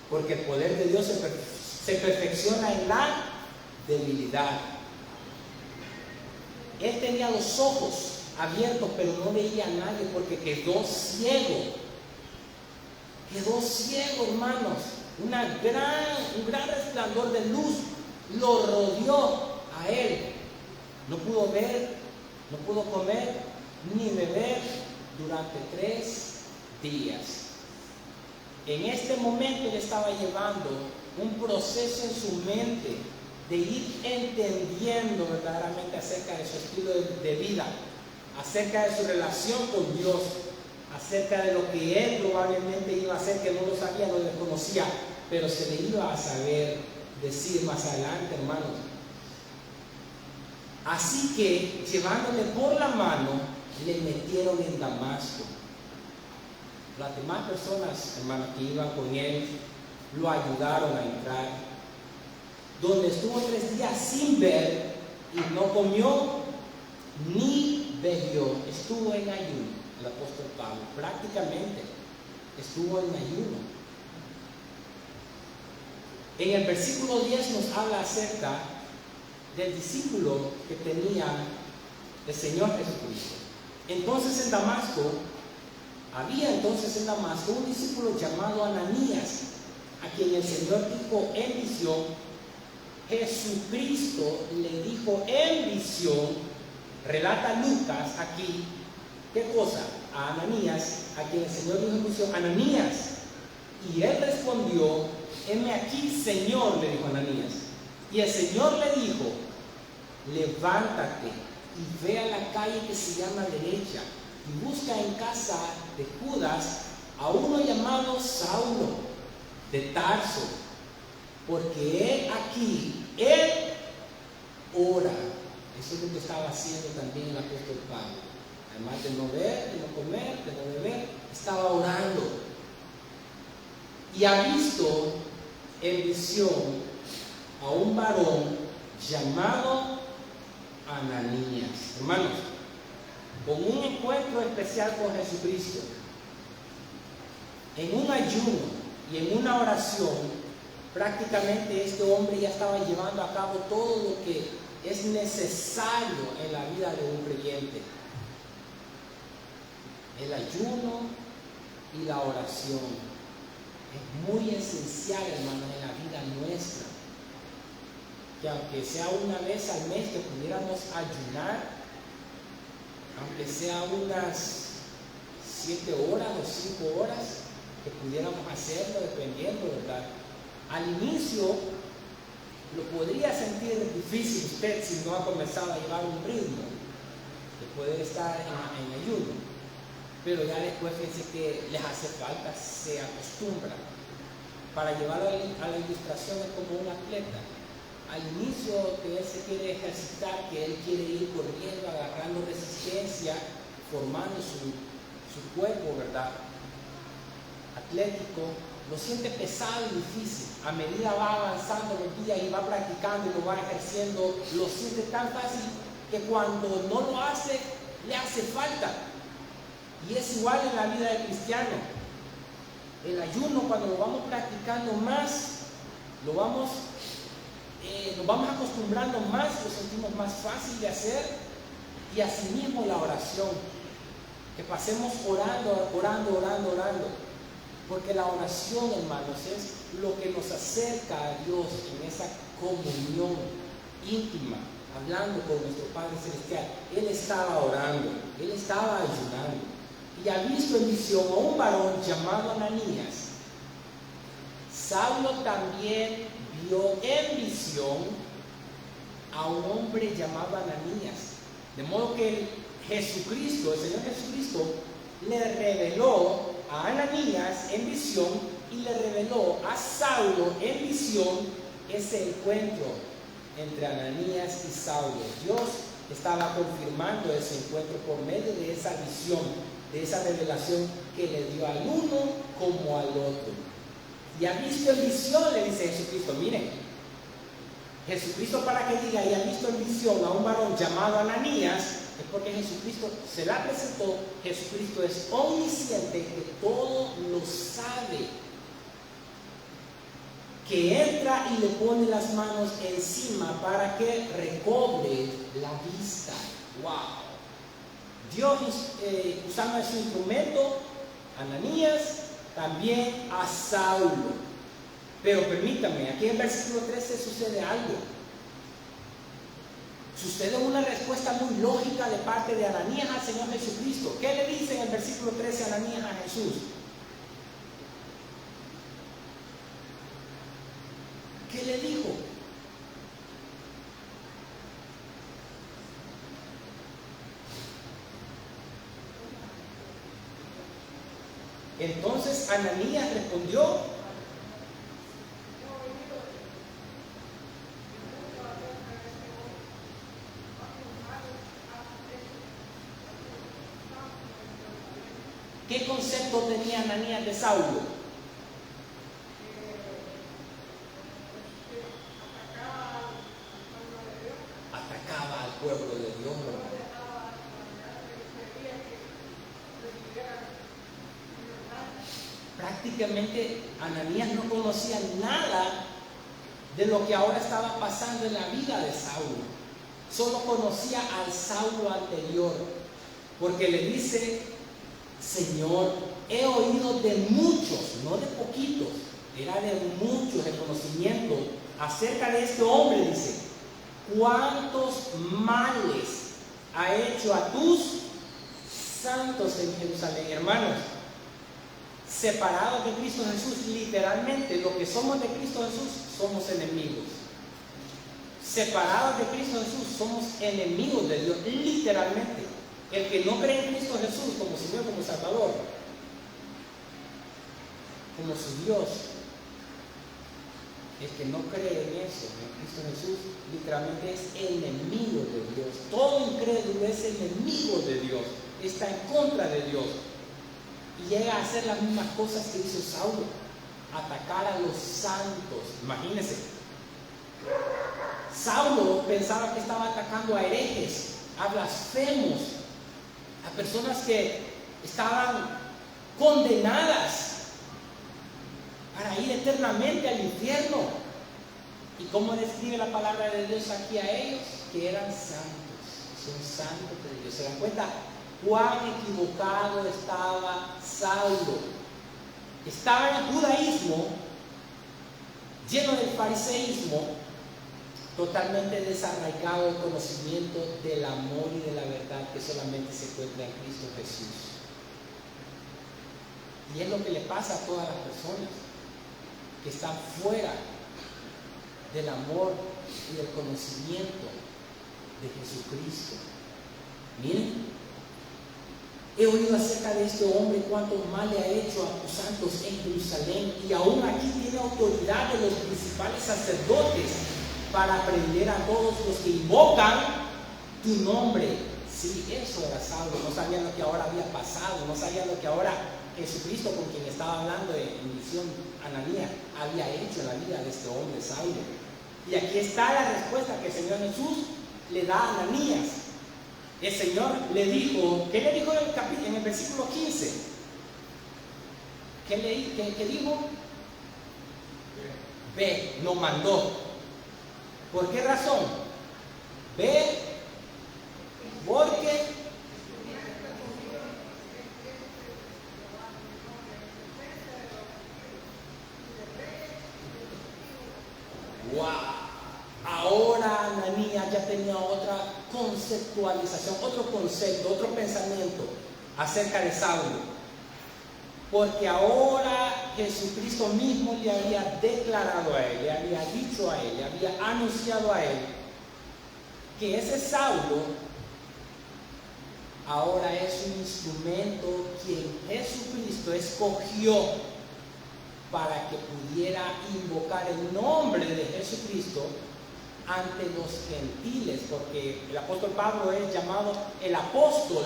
Porque el poder de Dios se perfecciona en la debilidad. Él tenía los ojos abiertos, pero no veía a nadie porque quedó ciego. Quedó ciego, hermanos. Un gran resplandor de luz lo rodeó a él. No pudo ver, no pudo comer ni beber durante 3 días. En este momento él estaba llevando un proceso en su mente de ir entendiendo verdaderamente acerca de su estilo de vida, acerca de su relación con Dios, acerca de lo que él probablemente iba a hacer, que no lo sabía, no lo desconocía, pero se le iba a saber decir más adelante, hermanos. Así que, llevándole por la mano, le metieron en Damasco. Las demás personas, hermanos, que iban con él, lo ayudaron a entrar. Donde estuvo 3 días sin ver y no comió ni bebió. Estuvo en ayuno, el apóstol Pablo, prácticamente estuvo en ayuno. En el versículo 10 nos habla acerca del discípulo que tenía el Señor Jesucristo. Había entonces en Damasco un discípulo llamado Ananías, a quien el Señor dijo en visión. Jesucristo le dijo en visión, relata Lucas aquí, ¿qué cosa? A Ananías, a quien el Señor dijo en visión, Ananías. Y él respondió, heme aquí, Señor, le dijo Ananías. Y el Señor le dijo, levántate y ve a la calle que se llama Derecha y busca en casa de Judas a uno llamado Saulo de Tarso, porque él ora. Eso es lo que estaba haciendo también el apóstol Pablo. Además de no ver, de no comer, de no beber, estaba orando. Y ha visto en visión a un varón llamado Ananías. Hermanos, con un encuentro especial con Jesucristo, en un ayuno y en una oración, prácticamente este hombre ya estaba llevando a cabo todo lo que es necesario en la vida de un creyente. El ayuno y la oración es muy esencial, hermano, en la vida nuestra. Que aunque sea una vez al mes que pudiéramos ayunar, aunque sea unas 7 horas o 5 horas, que pudiéramos hacerlo dependiendo, ¿verdad? Al inicio lo podría sentir difícil usted si no ha comenzado a llevar un ritmo de poder estar en ayuno, pero ya después fíjense que les hace falta, se acostumbra. Para llevarlo a la ilustración es como un atleta. Al inicio que él se quiere ejercitar, que él quiere ir corriendo, agarrando resistencia, formando su cuerpo, ¿verdad? Atlético, lo siente pesado y difícil. A medida va avanzando los días y va practicando y lo va ejerciendo, lo siente tan fácil que cuando no lo hace, le hace falta. Y es igual en la vida del cristiano. El ayuno, cuando lo vamos practicando más, nos vamos acostumbrando más, lo sentimos más fácil de hacer. Y asimismo la oración, que pasemos orando. Porque la oración, hermanos, es lo que nos acerca a Dios en esa comunión íntima, hablando con nuestro Padre Celestial. Él estaba orando, él estaba ayunando. Y ha visto en visión a un varón llamado Ananías. Saulo también vio en visión a un hombre llamado Ananías. De modo que Jesucristo, el Señor Jesucristo, le reveló a Ananías en visión y le reveló a Saulo en visión ese encuentro entre Ananías y Saulo. Dios estaba confirmando ese encuentro por medio de esa visión, de esa revelación que le dio al uno como al otro. Y ha visto en visión, le dice Jesucristo. Miren, Jesucristo, para que diga, y ha visto en visión a un varón llamado Ananías, es porque Jesucristo se la presentó. Jesucristo es omnisciente, que todo lo sabe, que entra y le pone las manos encima para que recobre la vista. ¡Wow! Dios usando ese instrumento, Ananías, también a Saulo. Pero permítame, aquí en el versículo 13 sucede algo. Sucede una respuesta muy lógica de parte de Ananías al Señor Jesucristo. ¿Qué le dice en el versículo 13 Ananías a Jesús? ¿Qué le dijo? Entonces Ananías respondió: ¿qué concepto tenía Ananías de Saulo? Atacaba al pueblo de Dios. Prácticamente Ananías no conocía nada de lo que ahora estaba pasando en la vida de Saulo. Solo conocía al Saulo anterior, porque le dice: Señor, he oído de muchos, no de poquitos, era de muchos el conocimiento acerca de este hombre. Dice: cuántos males ha hecho a tus santos en Jerusalén. Hermanos, separados de Cristo Jesús, literalmente lo que somos de Cristo Jesús, somos enemigos. Separados de Cristo Jesús, somos enemigos de Dios, literalmente. El que no cree en Cristo Jesús como Señor, como Salvador, como su Dios, el que no cree en eso, en Cristo Jesús, literalmente es enemigo de Dios. Todo incrédulo es enemigo de Dios, está en contra de Dios. Y llega a hacer las mismas cosas que hizo Saulo, atacar a los santos. Imagínense, Saulo pensaba que estaba atacando a herejes, a blasfemos, a personas que estaban condenadas para ir eternamente al infierno. ¿Y cómo describe la palabra de Dios aquí a ellos? Que eran santos, son santos de Dios. ¿Se dan cuenta cuán equivocado estaba Saulo? Estaba en el judaísmo, lleno del fariseísmo, totalmente desarraigado el conocimiento del amor y de la verdad que solamente se encuentra en Cristo Jesús. Y es lo que le pasa a todas las personas que están fuera del amor y del conocimiento de Jesucristo. Miren, he oído acerca de este hombre cuánto mal le ha hecho a tus santos en Jerusalén, y aún aquí tiene autoridad de los principales sacerdotes para prender a todos los que invocan tu nombre. Sí, eso era Saulo. No sabían lo que ahora había pasado, no sabían lo que ahora Jesucristo, con quien estaba hablando en visión Ananías, había hecho en la vida de este hombre Saulo. Y aquí está la respuesta que el Señor Jesús le da a Ananías. El Señor le dijo, ¿qué le dijo en el versículo 15? ¿Qué dijo? Ve, lo mandó. ¿Por qué razón? Ve, porque wow, ahora Ananías ya tenía otra conceptualización, otro concepto, otro pensamiento acerca de Saulo. Porque ahora Jesucristo mismo le había declarado a él, le había dicho a él, le había anunciado a él que ese Saulo ahora es un instrumento que Jesucristo escogió para que pudiera invocar el nombre de Jesucristo ante los gentiles, porque el apóstol Pablo es llamado el apóstol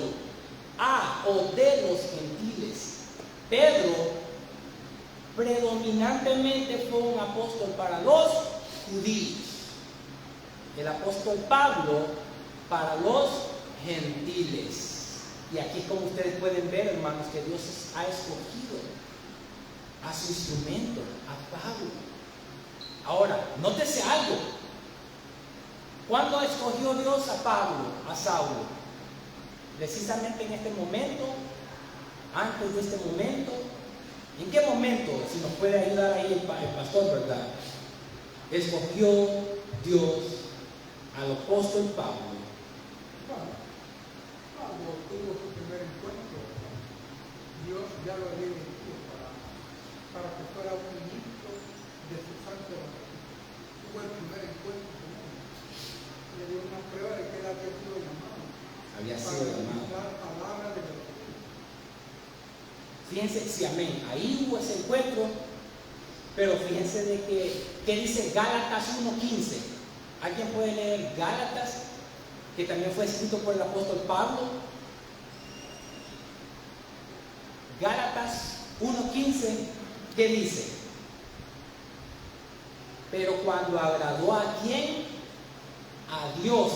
a o de los gentiles. Pedro predominantemente fue un apóstol para los judíos, el apóstol Pablo para los gentiles. Y aquí, como ustedes pueden ver, hermanos, que Dios ha escogido a su instrumento, a Pablo. Ahora, nótese algo. ¿Cuándo escogió Dios a Pablo, a Saulo? Precisamente en este momento, antes de este momento. ¿En qué momento? Si nos puede ayudar ahí el pastor, ¿verdad? Escogió Dios al apóstol Pablo.
Pablo tuvo su primer encuentro. Dios ya lo había elegido para que fuera un ministro de su santo nombre. Tuvo el primer encuentro con él. Le dio una prueba de que él había sido llamado.
Había
para
sido llamado.
dar palabra de Dios.
Fíjense, sí, amén. Ahí hubo ese encuentro, pero fíjense de que dice Gálatas 1:15. ¿Alguien puede leer Gálatas? Que también fue escrito por el apóstol Pablo. Gálatas 1:15, ¿qué dice? Pero cuando agradó a quién, a Dios,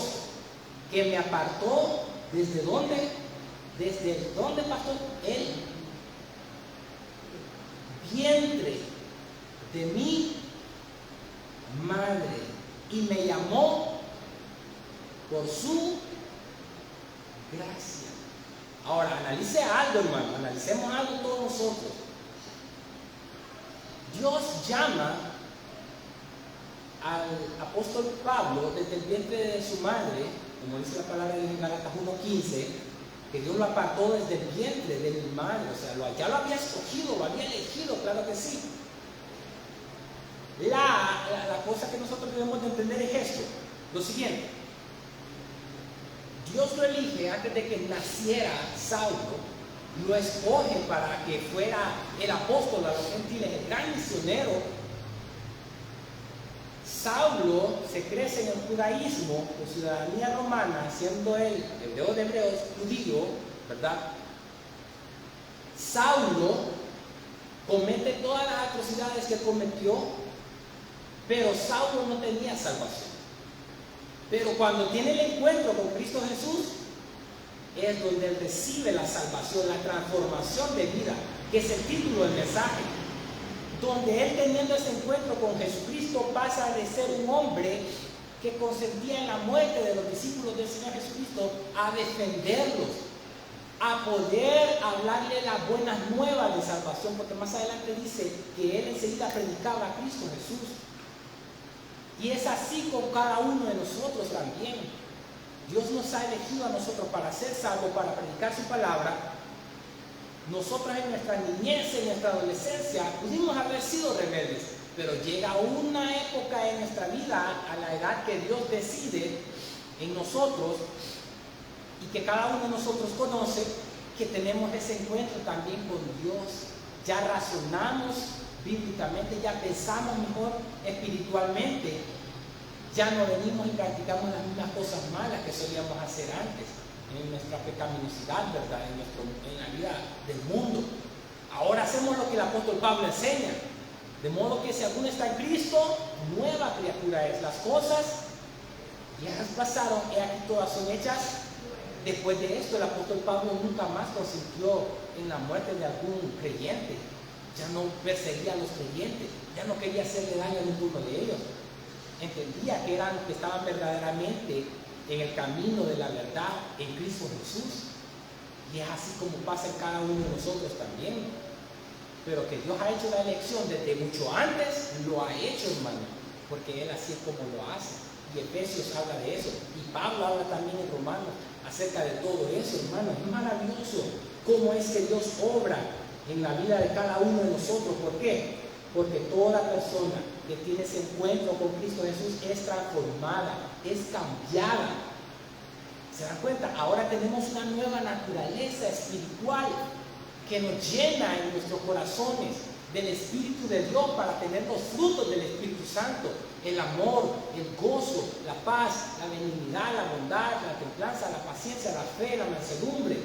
que me apartó, ¿desde dónde? ¿Desde dónde, pastor? El vientre de mi madre, y me llamó por su gracia. Ahora, analice algo, hermano, analicemos algo todos nosotros. Dios llama al apóstol Pablo desde el vientre de su madre, como dice la palabra en Gálatas 1:15, que Dios lo apartó desde el vientre de mi madre, o sea, ya lo había escogido, lo había elegido, claro que sí. La cosa que nosotros debemos de entender es esto, lo siguiente. Dios lo elige antes de que naciera Saulo, lo escoge para que fuera el apóstol a los gentiles, el gran misionero. Saulo se crece en el judaísmo, con ciudadanía romana, siendo él hebreo de hebreos, judío, ¿verdad? Saulo comete todas las atrocidades que cometió, pero Saulo no tenía salvación. Pero cuando tiene el encuentro con Cristo Jesús, es donde él recibe la salvación, la transformación de vida, que es el título del mensaje. Donde él, teniendo ese encuentro con Jesucristo, pasa de ser un hombre que consentía en la muerte de los discípulos del Señor Jesucristo a defenderlos, a poder hablarle las buenas nuevas de salvación, porque más adelante dice que él enseguida predicaba a Cristo Jesús. Y es así con cada uno de nosotros también. Dios nos ha elegido a nosotros para ser salvos, para predicar su palabra. Nosotros en nuestra niñez, en nuestra adolescencia, pudimos haber sido rebeldes, pero llega una época en nuestra vida, a la edad que Dios decide en nosotros y que cada uno de nosotros conoce, que tenemos ese encuentro también con Dios. Ya razonamos bíblicamente, ya pensamos mejor espiritualmente, ya no venimos y practicamos las mismas cosas malas que solíamos hacer antes, en nuestra pecaminosidad, ¿verdad? En la vida del mundo. Ahora hacemos lo que el apóstol Pablo enseña, de modo que si alguno está en Cristo, nueva criatura es. Las cosas ya pasaron, y aquí todas son hechas. Después de esto, el apóstol Pablo nunca más consintió en la muerte de algún creyente. Ya no perseguía a los creyentes, ya no quería hacerle daño a ninguno de ellos. Entendía que eran los que estaban verdaderamente en el camino de la verdad en Cristo Jesús. Y es así como pasa en cada uno de nosotros también. Pero que Dios ha hecho la elección desde mucho antes, lo ha hecho, hermano, porque Él así es como lo hace. Y Efesios habla de eso, y Pablo habla también en Romanos acerca de todo eso, hermano. Es maravilloso cómo es que Dios obra en la vida de cada uno de nosotros. ¿Por qué? Porque toda persona que tiene ese encuentro con Cristo Jesús es transformada, es cambiada. ¿Se dan cuenta? Ahora tenemos una nueva naturaleza espiritual que nos llena en nuestros corazones del Espíritu de Dios para tener los frutos del Espíritu Santo: el amor, el gozo, la paz, la benignidad, la bondad, la templanza, la paciencia, la fe, la mansedumbre.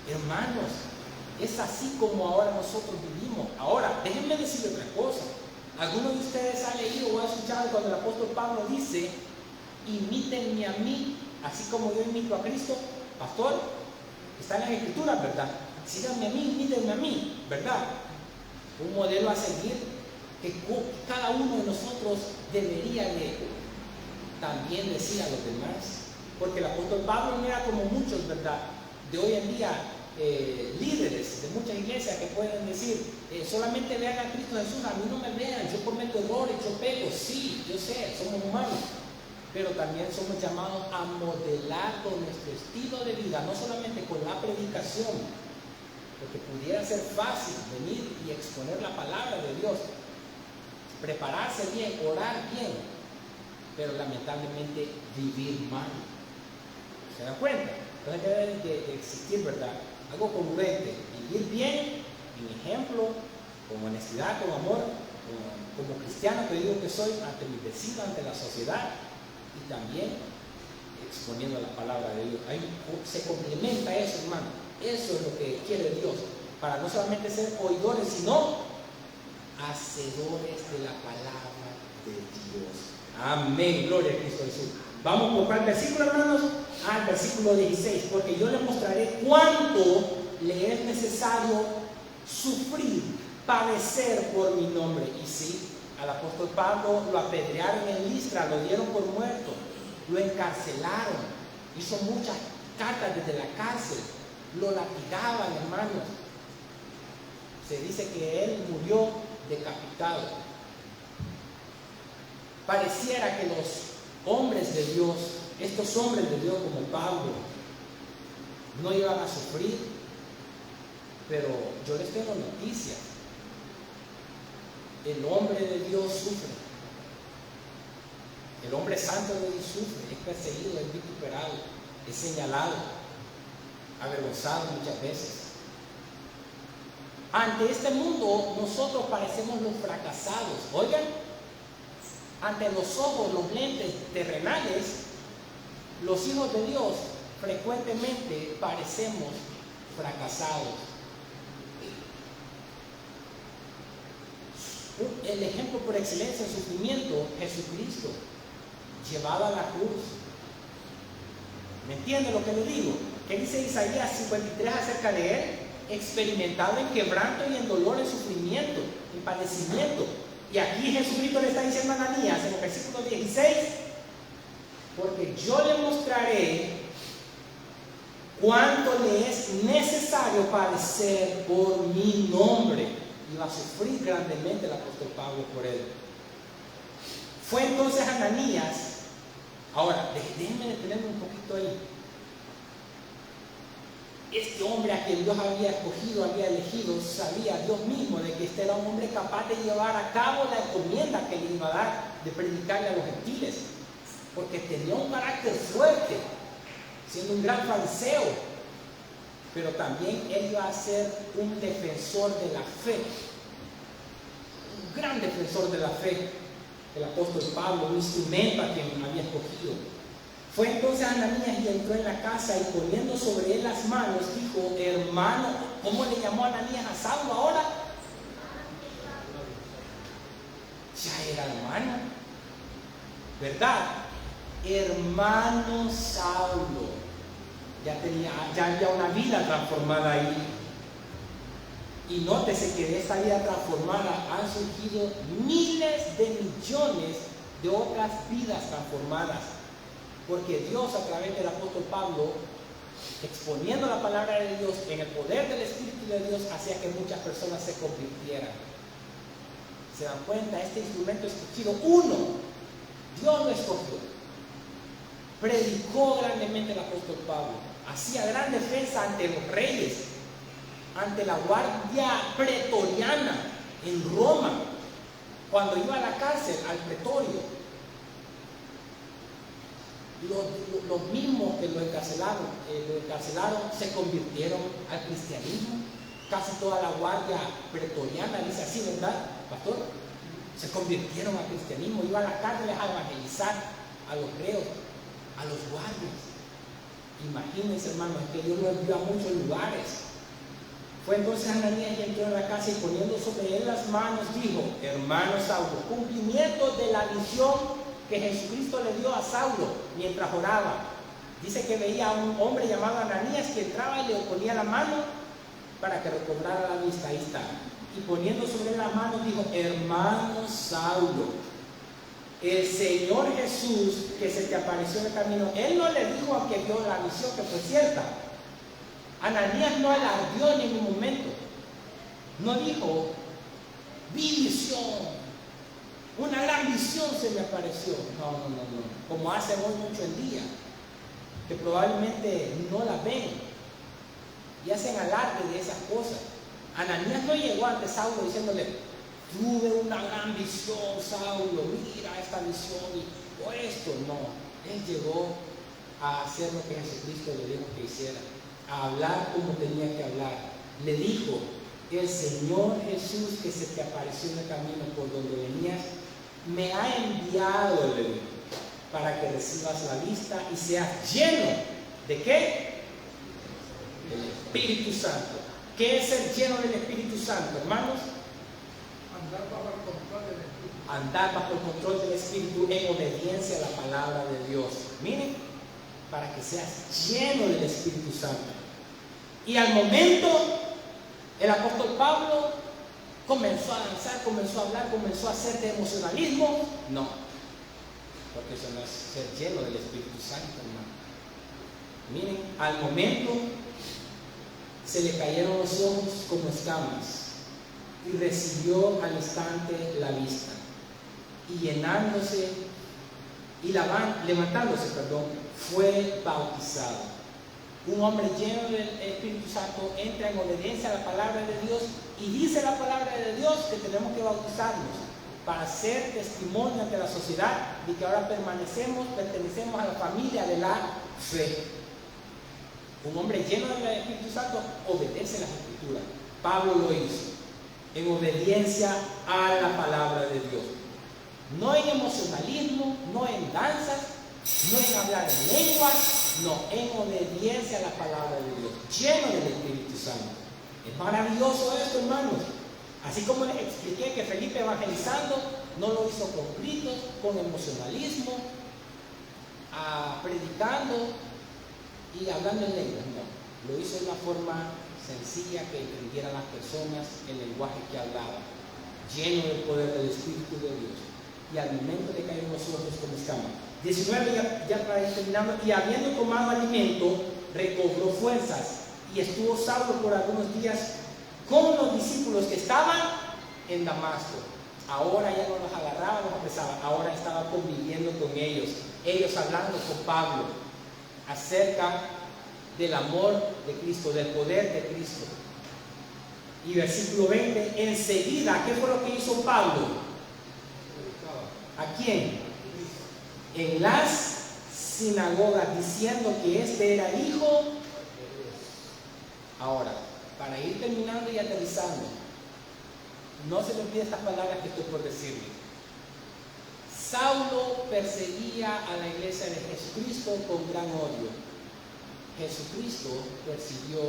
Hermanos, es así como ahora nosotros vivimos. Ahora, déjenme decirle otra cosa. Algunos de ustedes han leído o han escuchado cuando el apóstol Pablo dice: imítenme a mí, así como yo imito a Cristo. Pastor, está en las Escrituras, ¿verdad? Síganme a mí, imítenme a mí, ¿verdad? Un modelo a seguir que cada uno de nosotros debería de también decir a los demás. Porque el apóstol Pablo no era como muchos, ¿verdad?, de hoy en día, líderes de muchas iglesias que pueden decir: solamente vean a Cristo Jesús, a mí no me vean, yo cometo errores, yo pego. Sí, yo sé, somos humanos, pero también somos llamados a modelar con nuestro estilo de vida, no solamente con la predicación, porque pudiera ser fácil venir y exponer la palabra de Dios, prepararse bien, orar bien, pero lamentablemente vivir mal. ¿Se dan cuenta? Entonces debe de existir, ¿verdad?, algo congruente: vivir bien, en ejemplo, con honestidad, con amor, como cristiano que digo que soy, ante mis vecinos, ante la sociedad, y también exponiendo la palabra de Dios. Ahí se complementa eso, hermano. Eso es lo que quiere Dios, para no solamente ser oidores, sino hacedores de la palabra de Dios. Amén, gloria a Cristo Jesús. Vamos por el versículo, hermanos, al versículo 16: porque yo les mostraré cuánto le es necesario sufrir, padecer por mi nombre. Y sí, al apóstol Pablo lo apedrearon en Listra, lo dieron por muerto, lo encarcelaron, hizo muchas cartas desde la cárcel, lo latigaban, hermanos. Se dice que él murió decapitado. Pareciera que los hombres de Dios, estos hombres de Dios como Pablo, no iban a sufrir, pero yo les tengo noticias: el hombre de Dios sufre, el hombre santo de Dios sufre, es perseguido, es vituperado, es señalado, avergonzado muchas veces. Ante este mundo nosotros parecemos los fracasados. Oigan, ante los ojos, los lentes terrenales, los hijos de Dios frecuentemente parecemos fracasados. El ejemplo por excelencia en sufrimiento: Jesucristo, llevado a la cruz. ¿Me entiende lo que le digo? ¿Qué dice Isaías 53 acerca de él? Experimentado en quebranto y en dolor, en sufrimiento, en padecimiento. Y aquí Jesucristo le está diciendo a Ananías en el versículo 16: porque yo le mostraré cuánto le es necesario padecer por mi nombre. Y va a sufrir grandemente el apóstol Pablo por él. Fue entonces Ananías. Ahora, déjenme detenerme un poquito ahí. Este hombre a quien Dios había escogido, había elegido, sabía Dios mismo de que este era un hombre capaz de llevar a cabo la encomienda que le iba a dar de predicarle a los gentiles, porque tenía un carácter fuerte, siendo un gran fariseo, pero también él iba a ser un defensor de la fe, un gran defensor de la fe, el apóstol Pablo, un instrumento a quien había escogido. Fue entonces Ananías y entró en la casa, y poniendo sobre él las manos, dijo: hermano. ¿Cómo le llamó Ananías a Saulo ahora? Ya era hermano, ¿verdad? Hermano Saulo. Ya había una vida transformada ahí. Y nótese que de esta vida transformada han surgido miles de millones de otras vidas transformadas. Porque Dios, a través del apóstol Pablo, exponiendo la palabra de Dios en el poder del Espíritu de Dios, hacía que muchas personas se convirtieran. ¿Se dan cuenta? Este instrumento escogido, uno, Dios lo escogió. Predicó grandemente el apóstol Pablo, hacía gran defensa ante los reyes, ante la guardia pretoriana en Roma, cuando iba a la cárcel, al pretorio, los mismos que lo encarcelaron se convirtieron al cristianismo. Casi toda la guardia pretoriana, dice así, ¿verdad, pastor? Se convirtieron al cristianismo, iba a las cárceles a evangelizar a los reos, a los guardias. Imagínense, hermanos, que Dios lo envió a muchos lugares. Fue entonces Ananías y entró en la casa y poniendo sobre él las manos dijo: hermano Saulo, cumplimiento de la visión que Jesucristo le dio a Saulo mientras oraba. Dice que veía a un hombre llamado Ananías que entraba y le ponía la mano para que recobrara la vista. Ahí está. Y poniendo sobre él las manos dijo: hermano Saulo, el Señor Jesús que se te apareció en el camino. Él no le dijo a que vio la visión, que fue cierta. Ananías no alardeó en ningún momento. No dijo: vi visión, una gran visión se me apareció. No. Como hacen hoy mucho en día, que probablemente no la ven y hacen alarde de esas cosas. Ananías no llegó ante Saulo diciéndole: tuve una gran visión, Saulo, mira esta visión o esto. No, él llegó a hacer lo que Jesucristo le dijo que hiciera, a hablar como tenía que hablar. Le dijo: el Señor Jesús que se te apareció en el camino por donde venías, me ha enviado, le dijo, para que recibas la vista y seas lleno ¿de qué? Del Espíritu Santo. ¿Qué es ser lleno del Espíritu Santo, hermanos?
Andar bajo el control del Espíritu.
Andar bajo el control del Espíritu en obediencia a la palabra de Dios. Miren, para que seas lleno del Espíritu Santo. Y al momento, el apóstol Pablo comenzó a danzar, comenzó a hablar, comenzó a hacer de emocionalismo. No, porque eso no es ser lleno del Espíritu Santo, hermano. Miren, al momento se le cayeron los ojos como escamas y recibió al instante la vista, y llenándose y levantándose, fue bautizado. Un hombre lleno del Espíritu Santo entra en obediencia a la palabra de Dios, y dice la palabra de Dios que tenemos que bautizarnos para ser testimonio ante la sociedad de que ahora pertenecemos a la familia de la fe. Un hombre lleno del Espíritu Santo obedece las Escrituras. Pablo lo hizo en obediencia a la palabra de Dios. No en emocionalismo, no en danzas, no en hablar en lenguas, no, en obediencia a la palabra de Dios, lleno del Espíritu Santo. Es maravilloso esto, hermanos. Así como les expliqué que Felipe evangelizando no lo hizo con gritos, con emocionalismo, predicando y hablando en lenguas, no. Lo hizo de una forma sencilla que entendieran las personas el lenguaje que hablaba, lleno del poder del Espíritu de Dios. Y al momento le cayeron los ojos como escamas. 19, ya para ir terminando. Y habiendo tomado alimento, recobró fuerzas, y estuvo Saulo por algunos días con los discípulos que estaban en Damasco. Ahora ya no los agarraba, los apresaba, ahora estaba conviviendo con ellos hablando con Pablo acerca del amor de Cristo, del poder de Cristo. Y versículo 20, enseguida, ¿qué fue lo que hizo Pablo? ¿A quién? En las sinagogas, diciendo que este era el Hijo. Ahora, para ir terminando y aterrizando, no se le olvide estas palabras que estoy por decirle. Saulo perseguía a la iglesia de Jesucristo con gran odio. Jesucristo persiguió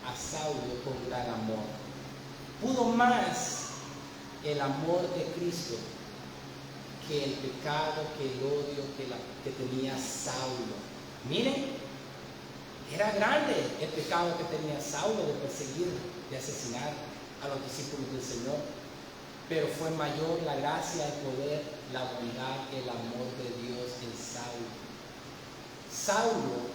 a Saulo con gran amor. Pudo más el amor de Cristo que el pecado, que el odio que tenía Saulo. Miren, era grande el pecado que tenía Saulo de perseguir, de asesinar a los discípulos del Señor, pero fue mayor la gracia, el poder, la bondad, el amor de Dios en Saulo. Saulo,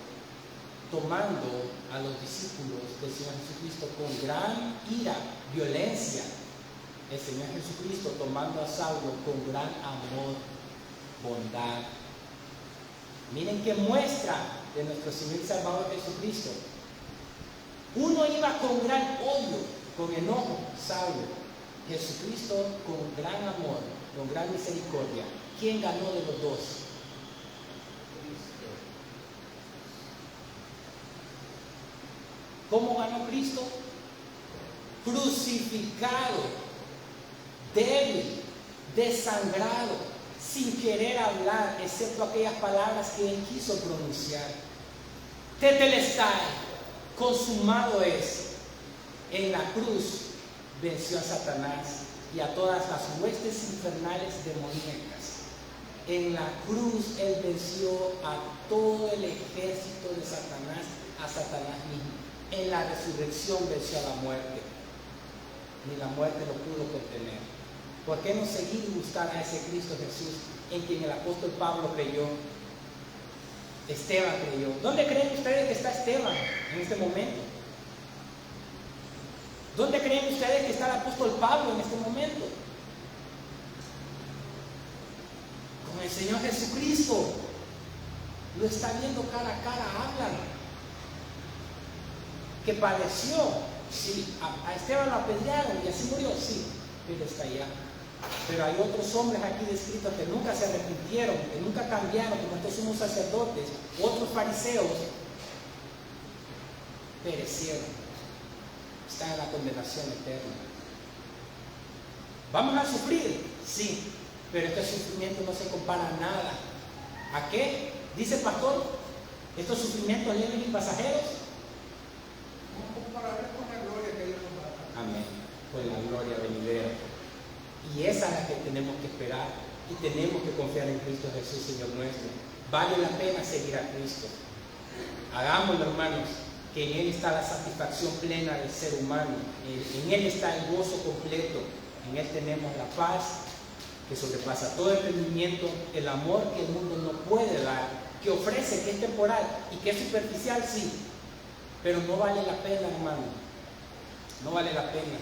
tomando a los discípulos del Señor Jesucristo con gran ira, violencia, el Señor Jesucristo tomando a Saulo con gran amor, bondad. Miren qué muestra de nuestro Señor y Salvador Jesucristo. Uno iba con gran odio, con enojo, Saulo. Jesucristo con gran amor con gran misericordia. ¿Quién ganó de los dos? ¿Cómo ganó Cristo? Crucificado, débil, desangrado, sin querer hablar, excepto aquellas palabras que él quiso pronunciar. Tetelestai, consumado es. En la cruz venció a Satanás y a todas las huestes infernales demoníacas. En la cruz él venció a todo el ejército de Satanás, a Satanás mismo. En la resurrección venció a la muerte. Ni la muerte lo pudo contener. ¿Por qué no seguir y buscar a ese Cristo Jesús en quien el apóstol Pablo creyó? Esteban creyó. ¿Dónde creen ustedes que está Esteban en este momento? ¿Dónde creen ustedes que está el apóstol Pablo en este momento? Con el Señor Jesucristo. Lo está viendo cara a cara, hablan. Que padeció, sí, a Esteban lo apedrearon y así murió, sí, pero está allá. Pero hay otros hombres aquí descritos que nunca se arrepintieron, que nunca cambiaron, como estos sumos sacerdotes, otros fariseos, perecieron, están en la condenación eterna. ¿Vamos a sufrir? Sí, pero este sufrimiento no se compara a nada. ¿A qué? Dice el pastor, estos sufrimientos leves y pasajeros.
Con la gloria que Dios nos da.
Amén. Con la gloria venidera. Y esa es la que tenemos que esperar. Y tenemos que confiar en Cristo Jesús, Señor nuestro. Vale la pena seguir a Cristo. Hagámoslo, hermanos, que en Él está la satisfacción plena del ser humano. En Él está el gozo completo. En Él tenemos la paz que sobrepasa todo entendimiento, el amor que el mundo no puede dar, que ofrece, que es temporal y que es superficial, sí. Pero no vale la pena, hermano. No vale la pena.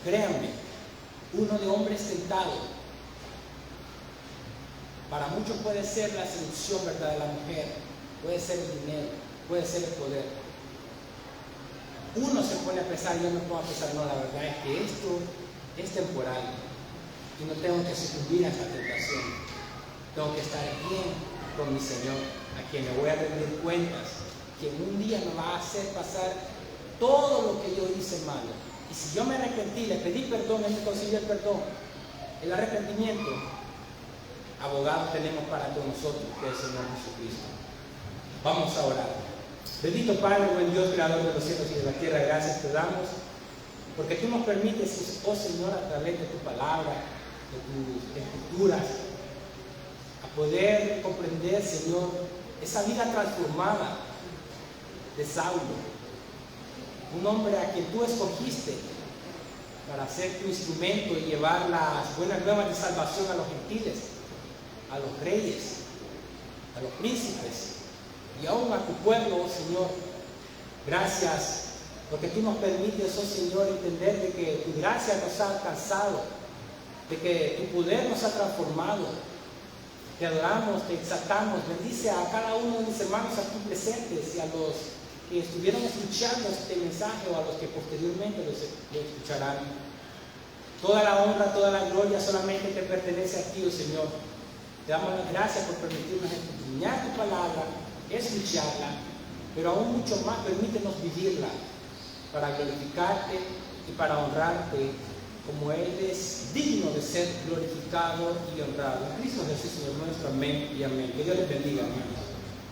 Créanme, uno de hombres tentado, para muchos puede ser la seducción, ¿verdad?, de la mujer, puede ser el dinero, puede ser el poder. Uno se pone a pensar, yo no puedo pensar, no, la verdad es que esto es temporal y no tengo que sucumbir a esta tentación. Tengo que estar bien con mi Señor, a quien le voy a rendir cuentas, que un día me va a hacer pasar todo lo que yo hice malo. Y si yo me arrepentí, le pedí perdón, Él me consiguió el perdón, el arrepentimiento, abogado tenemos para todos nosotros, que es el Señor Jesucristo. Vamos a orar. Bendito Padre, buen Dios, creador de los cielos y de la tierra, gracias te damos, porque tú nos permites, oh Señor, a través de tu palabra, de tus escrituras, a poder comprender, Señor, esa vida transformada de Saulo, un hombre a quien tú escogiste para ser tu instrumento y llevar las buenas nuevas de salvación a los gentiles, a los reyes, a los príncipes y aún a tu pueblo, oh Señor. Gracias porque tú nos permites, oh Señor, entender de que tu gracia nos ha alcanzado, de que tu poder nos ha transformado. Te adoramos, te exaltamos. Bendice a cada uno de mis hermanos aquí presentes y a los que estuvieron escuchando este mensaje o a los que posteriormente lo escucharán. Toda la honra, toda la gloria solamente te pertenece a ti, oh Señor. Te damos las gracias por permitirnos escudriñar tu palabra, escucharla, pero aún mucho más permítenos vivirla para glorificarte y para honrarte como Él es digno de ser glorificado y honrado. En Cristo Jesús, Señor nuestro. Amén y amén. Que Dios les bendiga, hermanos.